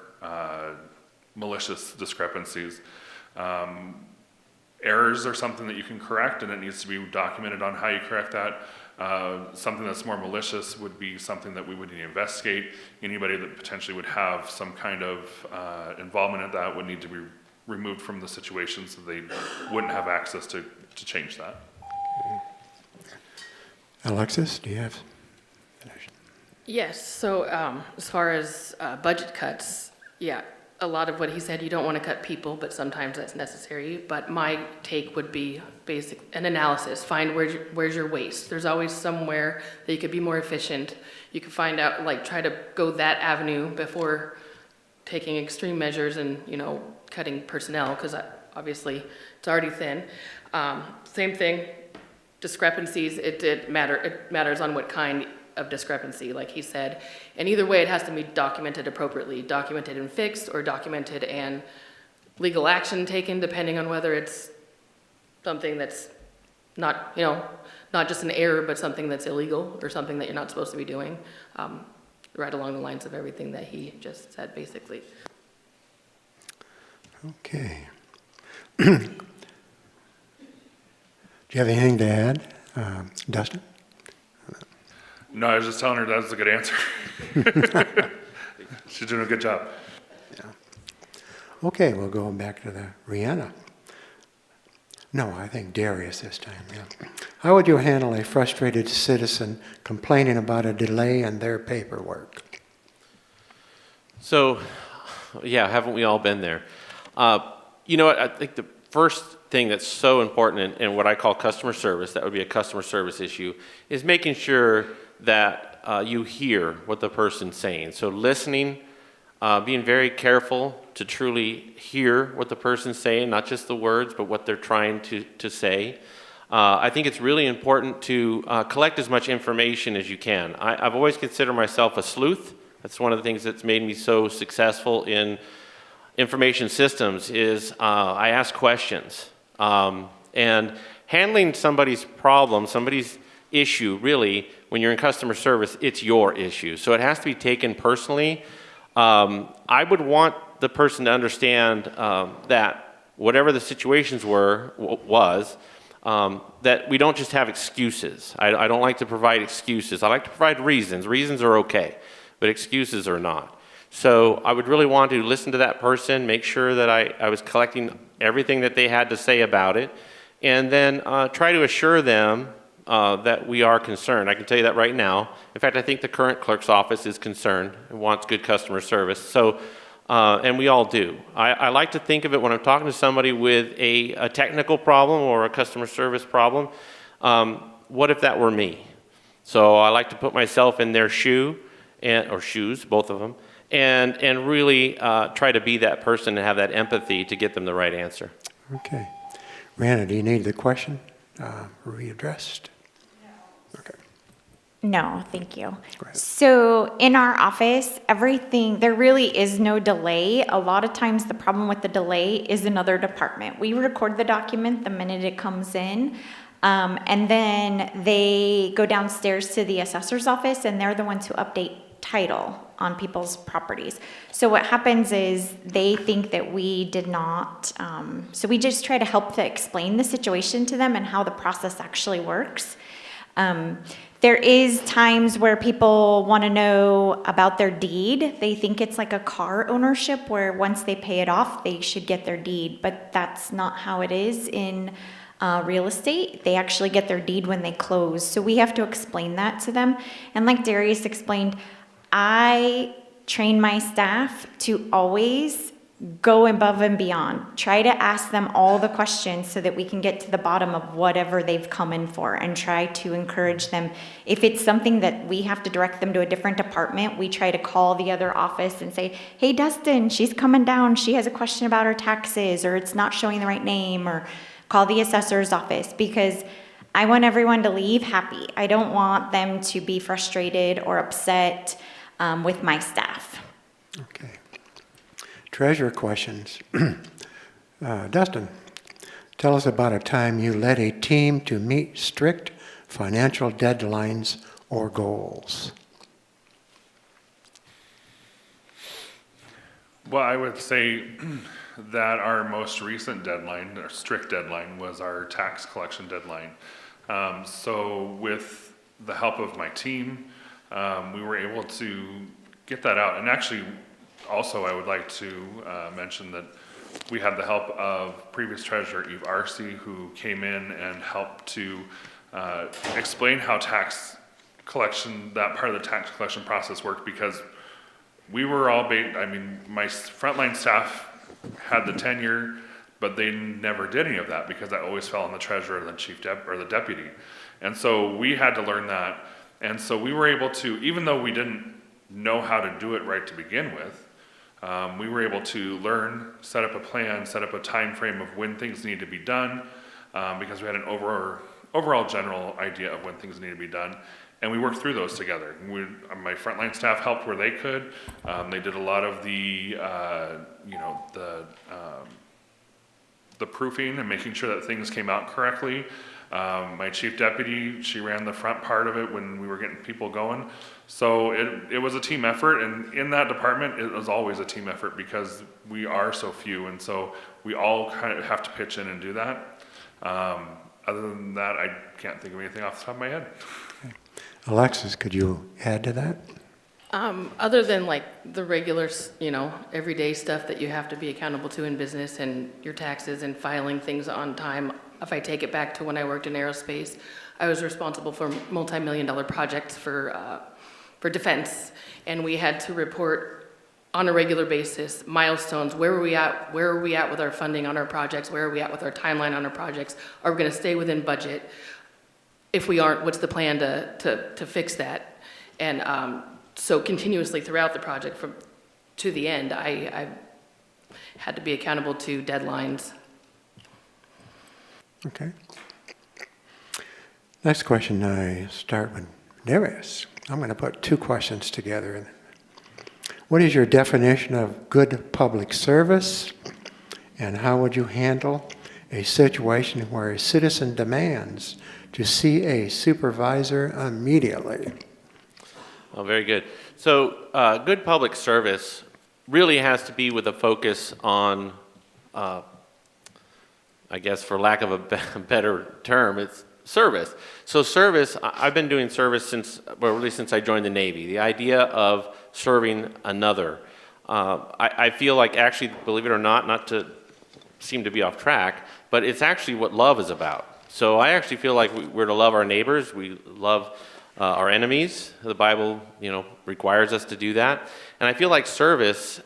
Speaker 6: malicious discrepancies. Errors are something that you can correct, and it needs to be documented on how you correct that. Something that's more malicious would be something that we would need to investigate. Anybody that potentially would have some kind of involvement in that would need to be removed from the situation so they wouldn't have access to change that.
Speaker 1: Alexis, do you have?
Speaker 5: Yes, so as far as budget cuts, yeah, a lot of what he said, you don't want to cut people, but sometimes that's necessary. But my take would be an analysis. Find where's your waste. There's always somewhere that you could be more efficient. You could find out, like, try to go that avenue before taking extreme measures and, cutting personnel, because obviously it's already thin. Same thing, discrepancies, it matters on what kind of discrepancy, like he said. And either way, it has to be documented appropriately, documented and fixed, or documented and legal action taken, depending on whether it's something that's not, not just an error, but something that's illegal or something that you're not supposed to be doing. Right along the lines of everything that he just said, basically.
Speaker 1: Okay. Do you have anything to add, Dustin?
Speaker 6: No, I was just telling her that was a good answer. She's doing a good job.
Speaker 1: Yeah. Okay, we'll go back to the Rihanna. No, I think Darius this time, yeah. How would you handle a frustrated citizen complaining about a delay in their paperwork?
Speaker 4: So, yeah, haven't we all been there? You know what, I think the first thing that's so important in what I call customer service, that would be a customer service issue, is making sure that you hear what the person's saying. So listening, being very careful to truly hear what the person's saying, not just the words, but what they're trying to say. I think it's really important to collect as much information as you can. I've always considered myself a sleuth. That's one of the things that's made me so successful in information systems is I ask questions. And handling somebody's problem, somebody's issue, really, when you're in customer service, it's your issue. So it has to be taken personally. I would want the person to understand that whatever the situations was, that we don't just have excuses. I don't like to provide excuses. I like to provide reasons. Reasons are okay, but excuses are not. So I would really want to listen to that person, make sure that I was collecting everything that they had to say about it, and then try to assure them that we are concerned. I can tell you that right now. In fact, I think the current clerk's office is concerned and wants good customer service. So, and we all do. I like to think of it when I'm talking to somebody with a technical problem or a customer service problem, what if that were me? So I like to put myself in their shoe, or shoes, both of them, and really try to be that person and have that empathy to get them the right answer.
Speaker 1: Okay. Rihanna, do you need the question readdressed? Okay.
Speaker 3: No, thank you.
Speaker 1: Go ahead.
Speaker 3: So in our office, there really is no delay. A lot of times the problem with the delay is another department. We record the document the minute it comes in, and then they go downstairs to the assessor's office, and they're the ones who update title on people's properties. So what happens is they think that we did not, so we just try to help to explain the situation to them and how the process actually works. There is times where people want to know about their deed. They think it's like a car ownership where once they pay it off, they should get their deed, but that's not how it is in real estate. They actually get their deed when they close. So we have to explain that to them. And like Darius explained, I train my staff to always go above and beyond. Try to ask them all the questions so that we can get to the bottom of whatever they've come in for, and try to encourage them. If it's something that we have to direct them to a different department, we try to call the other office and say, hey, Dustin, she's coming down. She has a question about her taxes, or it's not showing the right name, or call the assessor's office, because I want everyone to leave happy. I don't want them to be frustrated or upset with my staff.
Speaker 1: Okay. Treasurer questions. Dustin, tell us about a time you led a team to meet strict financial deadlines or goals.
Speaker 6: Well, I would say that our most recent deadline, or strict deadline, was our tax collection deadline. So with the help of my team, we were able to get that out. And actually, also, I would like to mention that we had the help of previous treasurer Eve Arce, who came in and helped to explain how tax collection, that part of the tax collection process worked, because we were all, my frontline staff had the tenure, but they never did any of that because that always fell on the treasurer and the or the deputy. And so we had to learn that. And so we were able to, even though we didn't know how to do it right to begin with, we were able to learn, set up a plan, set up a time frame of when things need to be done, because we had an overall general idea of when things need to be done, and we worked through those together. My frontline staff helped where they could. They did a lot of the proofing and making sure that things came out correctly. My chief deputy, she ran the front part of it when we were getting people going. So it was a team effort, and in that department, it was always a team effort because we are so few, and so we all kind of have to pitch in and do that. Other than that, I can't think of anything off the top of my head.
Speaker 1: Alexis, could you add to that?
Speaker 5: Other than like the regular, everyday stuff that you have to be accountable to in business, and your taxes and filing things on time. If I take it back to when I worked in aerospace, I was responsible for multi-million-dollar projects for defense, and we had to report on a regular basis milestones. Where are we at? Where are we at with our funding on our projects? Where are we at with our timeline on our projects? Are we going to stay within budget? If we aren't, what's the plan to fix that? And so continuously throughout the project to the end, I had to be accountable to deadlines.
Speaker 1: Okay. Next question, I start with Darius. I'm going to put two questions together. What is your definition of good public service? And how would you handle a situation where a citizen demands to see a supervisor immediately?
Speaker 4: Oh, very good. So good public service really has to be with a focus on, I guess for lack of a better term, it's service. So service, I've been doing service since I joined the Navy. The idea of serving another. I feel like actually, believe it or not to seem to be off track, but it's actually what love is about. So I actually feel like we're to love our neighbors. We love our enemies. The Bible, requires us to do that. And I feel like service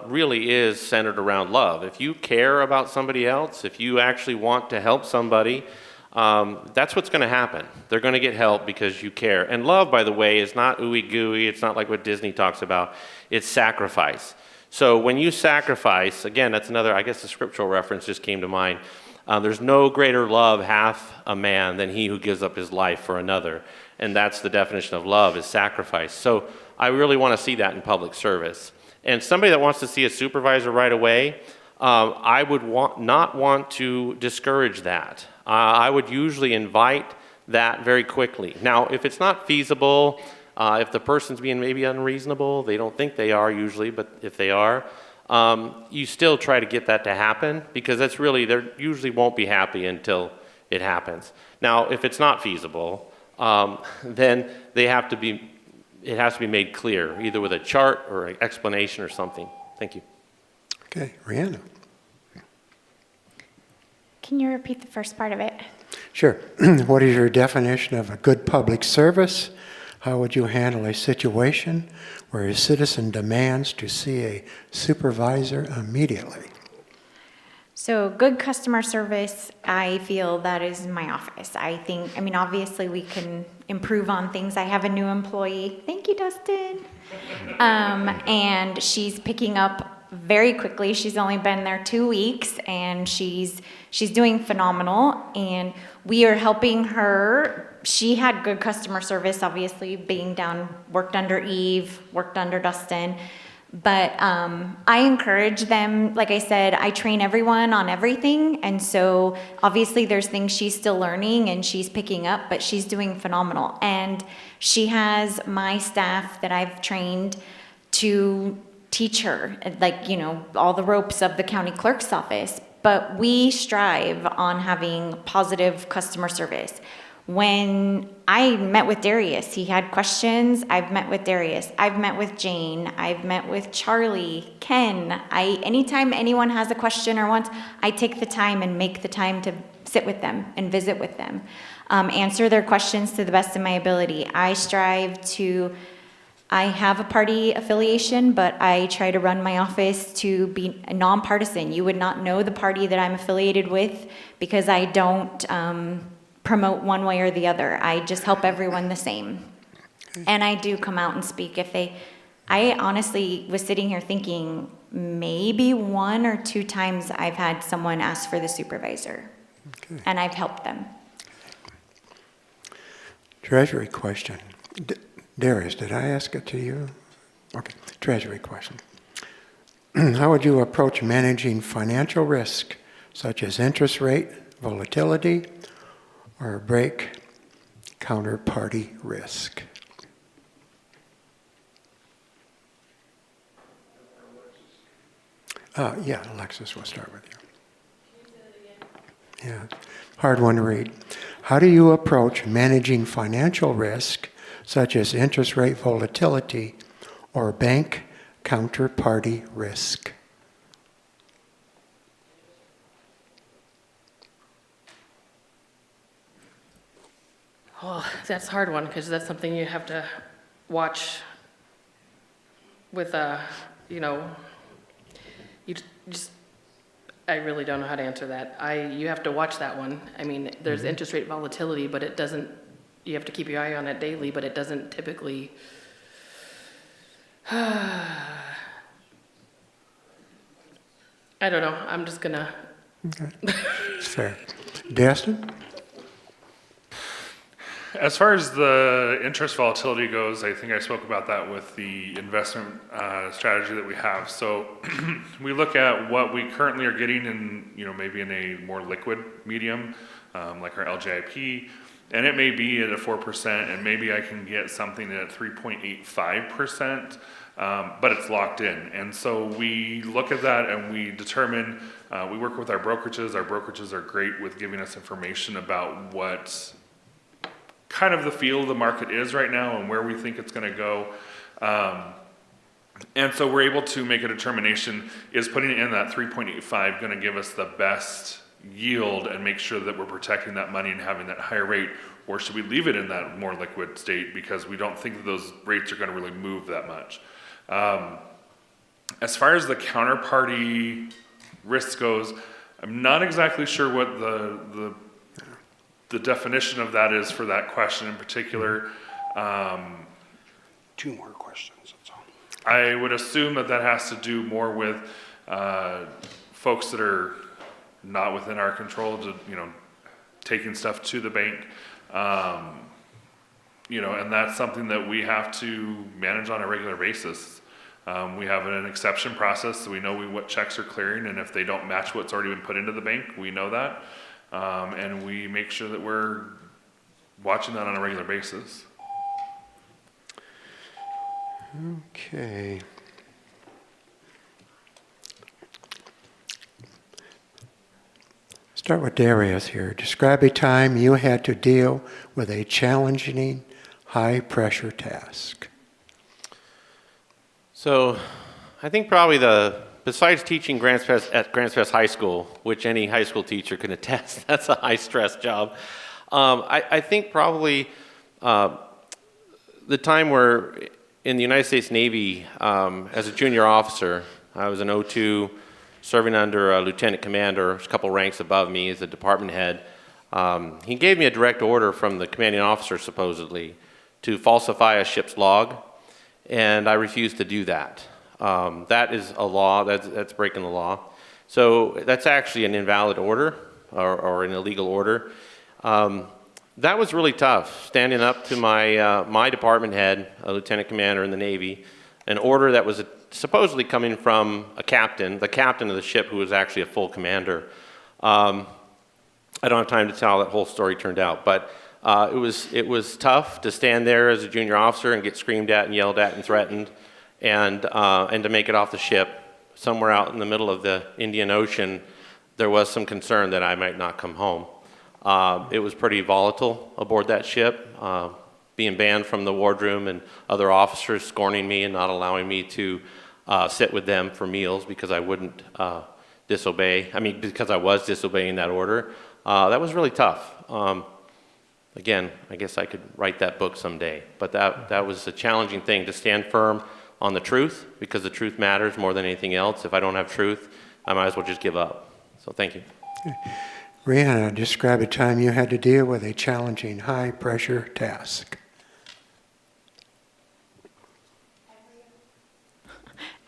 Speaker 4: really is centered around love. If you care about somebody else, if you actually want to help somebody, that's what's going to happen. They're going to get help because you care. And love, by the way, is not ooey gooey. It's not like what Disney talks about. It's sacrifice. So when you sacrifice, again, that's another, I guess the scriptural reference just came to mind. There's no greater love hath a man than he who gives up his life for another. And that's the definition of love, is sacrifice. So I really want to see that in public service. And somebody that wants to see a supervisor right away, I would not want to discourage that. I would usually invite that very quickly. Now, if it's not feasible, if the person's being maybe unreasonable, they don't think they are usually, but if they are, you still try to get that to happen, because that's really, they usually won't be happy until it happens. Now, if it's not feasible, then it has to be made clear, either with a chart or an explanation or something. Thank you.
Speaker 1: Okay, Rihanna.
Speaker 3: Can you repeat the first part of it?
Speaker 1: Sure. What is your definition of a good public service? How would you handle a situation where a citizen demands to see a supervisor immediately?
Speaker 3: So good customer service, I feel that is my office. I mean, obviously we can improve on things. I have a new employee. Thank you, Dustin. And she's picking up very quickly. She's only been there 2 weeks and she's doing phenomenal. And we are helping her. She had good customer service, obviously worked under Eve, worked under Dustin. But I encourage them, like I said, I train everyone on everything. And so obviously there's things she's still learning and she's picking up, but she's doing phenomenal. And she has my staff that I've trained to teach her, like, all the ropes of the county clerk's office. But we strive on having positive customer service. When I met with Darius, he had questions. I've met with Darius. I've met with Jane. I've met with Charlie, Ken. Anytime anyone has a question or wants, I take the time and make the time to sit with them and visit with them, answer their questions to the best of my ability. I have a party affiliation, but I try to run my office to be nonpartisan. You would not know the party that I'm affiliated with because I don't promote one way or the other. I just help everyone the same. And I do come out and speak I honestly was sitting here thinking maybe 1 or 2 times I've had someone ask for the supervisor.
Speaker 1: Okay.
Speaker 3: And I've helped them.
Speaker 1: Treasury question. Darius, did I ask it to you? Okay, treasury question. How would you approach managing financial risk, such as interest rate, volatility, or break counterparty risk? Yeah, Alexis, we'll start with you. Yeah, hard one to read. How do you approach managing financial risk, such as interest rate volatility or bank counterparty risk?
Speaker 5: Oh, that's a hard one because that's something you have to watch with, I really don't know how to answer that. You have to watch that one. I mean, there's interest rate volatility, but it doesn't, you have to keep your eye on it daily, but it doesn't typically. I don't know. I'm just gonna.
Speaker 1: Okay, it's fair. Destin?
Speaker 6: As far as the interest volatility goes, I think I spoke about that with the investment strategy that we have. So we look at what we currently are getting in, maybe in a more liquid medium, like our LGIP, and it may be at a 4%, and maybe I can get something at 3.85%, but it's locked in. And so we look at that and we determine, we work with our brokerages. Our brokerages are great with giving us information about what kind of the feel of the market is right now and where we think it's going to go. And so we're able to make a determination, is putting it in that 3.85 going to give us the best yield and make sure that we're protecting that money and having that higher rate, or should we leave it in that more liquid state because we don't think that those rates are going to really move that much. As far as the counterparty risk goes, I'm not exactly sure what the definition of that is for that question in particular.
Speaker 8: 2 more questions, that's all.
Speaker 6: I would assume that has to do more with folks that are not within our control, to taking stuff to the bank, and that's something that we have to manage on a regular basis. We have an exception process, so we know what checks are clearing, and if they don't match what's already been put into the bank, we know that. And we make sure that we're watching that on a regular basis.
Speaker 1: Okay. Start with Darius here. Describe a time you had to deal with a challenging, high-pressure task.
Speaker 4: So I think probably besides teaching at Grants Pass High School, which any high school teacher can attest, that's a high-stress job. I think probably the time where in the United States Navy, as a junior officer, I was an O2 serving under a lieutenant commander, a couple ranks above me as a department head. He gave me a direct order from the commanding officer, supposedly, to falsify a ship's log, and I refused to do that. That is a law, that's breaking the law. So that's actually an invalid order, or an illegal order. That was really tough, standing up to my department head, a lieutenant commander in the Navy, an order that was supposedly coming from a captain, the captain of the ship, who was actually a full commander. I don't have time to tell how that whole story turned out, but it was tough to stand there as a junior officer and get screamed at and yelled at and threatened, and to make it off the ship. Somewhere out in the middle of the Indian Ocean, there was some concern that I might not come home. It was pretty volatile aboard that ship, being banned from the wardroom and other officers scorning me and not allowing me to sit with them for meals because I wouldn't disobey. I mean, because I was disobeying that order. That was really tough. Again, I guess I could write that book someday, but that was a challenging thing, to stand firm on the truth, because the truth matters more than anything else. If I don't have truth, I might as well just give up. So thank you.
Speaker 1: Rihanna, describe a time you had to deal with a challenging, high-pressure task.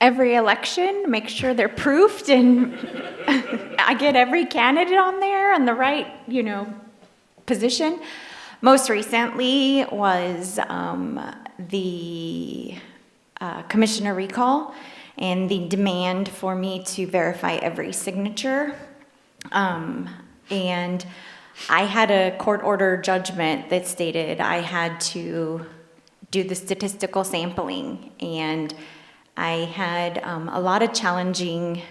Speaker 3: Every election, make sure they're proofed, and I get every candidate on there on the right, position. Most recently was the commissioner recall and the demand for me to verify every signature. And I had a court order judgment that stated I had to do the statistical sampling, and I had a lot of challenging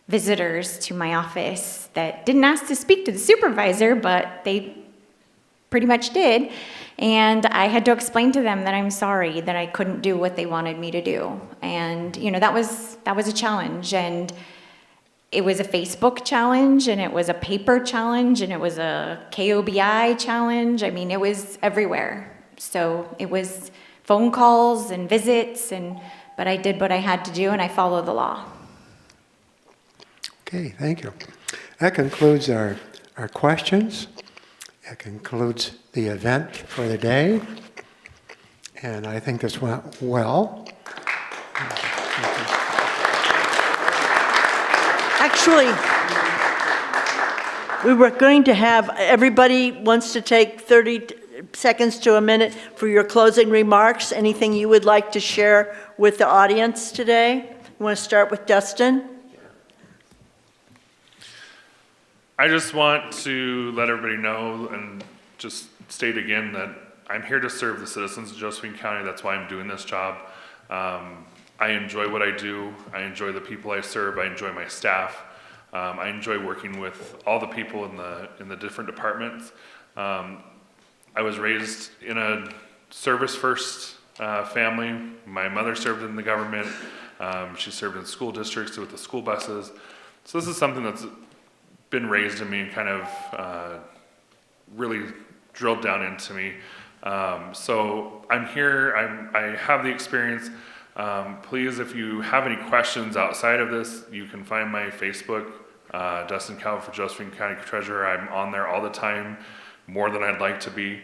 Speaker 3: visitors to my office that didn't ask to speak to the supervisor, but they pretty much did. And I had to explain to them that I'm sorry that I couldn't do what they wanted me to do. And that was a challenge. And it was a Facebook challenge, and it was a paper challenge, and it was a KOBI challenge. I mean, it was everywhere. So it was phone calls and visits, but I did what I had to do, and I followed the law.
Speaker 1: Okay, thank you. That concludes our questions. That concludes the event for the day. And I think this went well.
Speaker 2: Actually, we were going to have, everybody wants to take 30 seconds to a minute for your closing remarks. Anything you would like to share with the audience today? You want to start with Dustin?
Speaker 6: I just want to let everybody know and just state again that I'm here to serve the citizens of Josephine County. That's why I'm doing this job. I enjoy what I do. I enjoy the people I serve. I enjoy my staff. I enjoy working with all the people in the different departments. I was raised in a service-first family. My mother served in the government. She served in school districts with the school buses. So this is something that's been raised in me and kind of really drilled down into me. So I'm here. I have the experience. Please, if you have any questions outside of this, you can find my Facebook, Dustin Calvin for Josephine County Treasurer. I'm on there all the time, more than I'd like to be.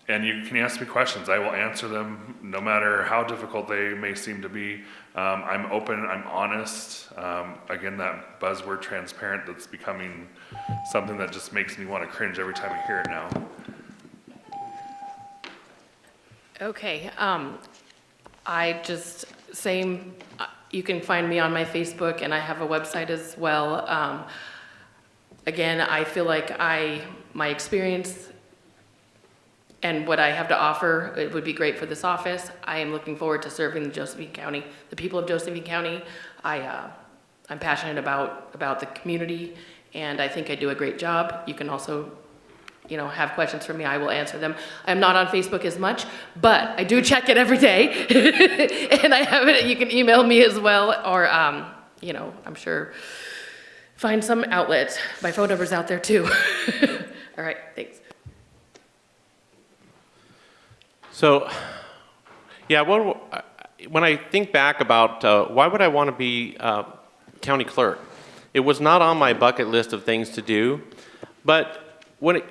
Speaker 6: And you can ask me questions. I will answer them, no matter how difficult they may seem to be. I'm open, I'm honest. Again, that buzzword transparent, that's becoming something that just makes me want to cringe every time I hear it now.
Speaker 5: Okay, you can find me on my Facebook, and I have a website as well. Again, I feel like my experience and what I have to offer, it would be great for this office. I am looking forward to serving Josephine County, the people of Josephine County. I'm passionate about the community, and I think I do a great job. You can also have questions for me, I will answer them. I'm not on Facebook as much, but I do check it every day. And I have it, you can email me as well, or, I'm sure, find some outlets. My phone number's out there too. All right, thanks.
Speaker 4: So, yeah, when I think back about why would I want to be county clerk, it was not on my bucket list of things to do. But what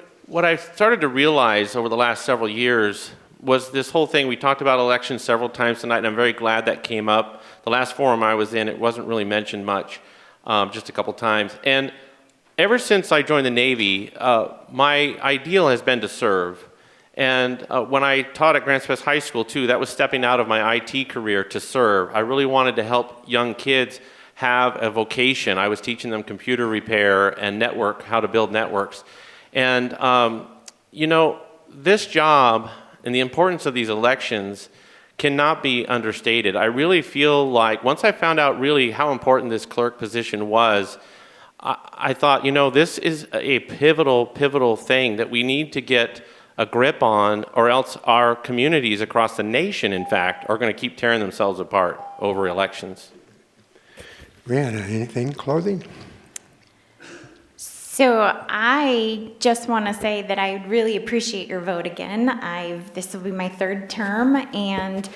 Speaker 4: I started to realize over the last several years was this whole thing. We talked about elections several times tonight, and I'm very glad that came up. The last forum I was in, it wasn't really mentioned much, just a couple times. And ever since I joined the Navy, my ideal has been to serve. And when I taught at Grants Pass High School, too, that was stepping out of my IT career to serve. I really wanted to help young kids have a vocation. I was teaching them computer repair and how to build networks. And, you know, this job and the importance of these elections cannot be understated. I really feel like once I found out really how important this clerk position was, I thought, you know, this is a pivotal thing that we need to get a grip on, or else our communities across the nation, in fact, are going to keep tearing themselves apart over elections.
Speaker 1: Brianna, anything closing?
Speaker 3: So I just want to say that I really appreciate your vote again. This will be my third term, and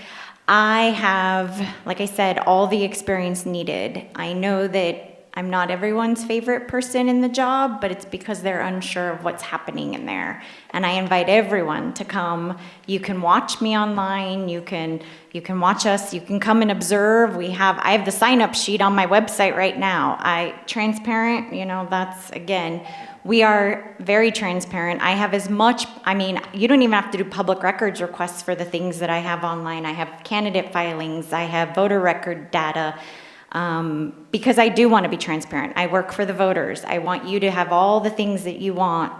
Speaker 3: I have, like I said, all the experience needed. I know that I'm not everyone's favorite person in the job, but it's because they're unsure of what's happening in there. And I invite everyone to come. You can watch me online. You can watch us. You can come and observe. I have the sign-up sheet on my website right now. Transparent, you know, that's, again, we are very transparent. I have as much, you don't even have to do public records requests for the things that I have online. I have candidate filings. I have voter record data. Because I do want to be transparent. I work for the voters. I want you to have all the things that you want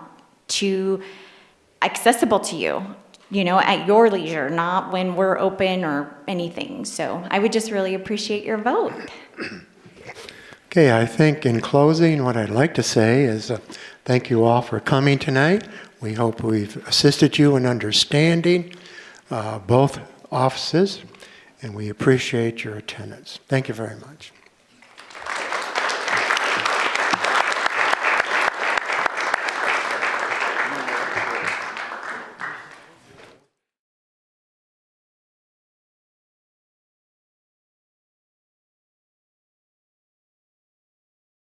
Speaker 3: accessible to you, you know, at your leisure, not when we're open or anything. So I would just really appreciate your vote.
Speaker 1: Okay, I think in closing, what I'd like to say is thank you all for coming tonight. We hope we've assisted you in understanding both offices, and we appreciate your attendance. Thank you very much.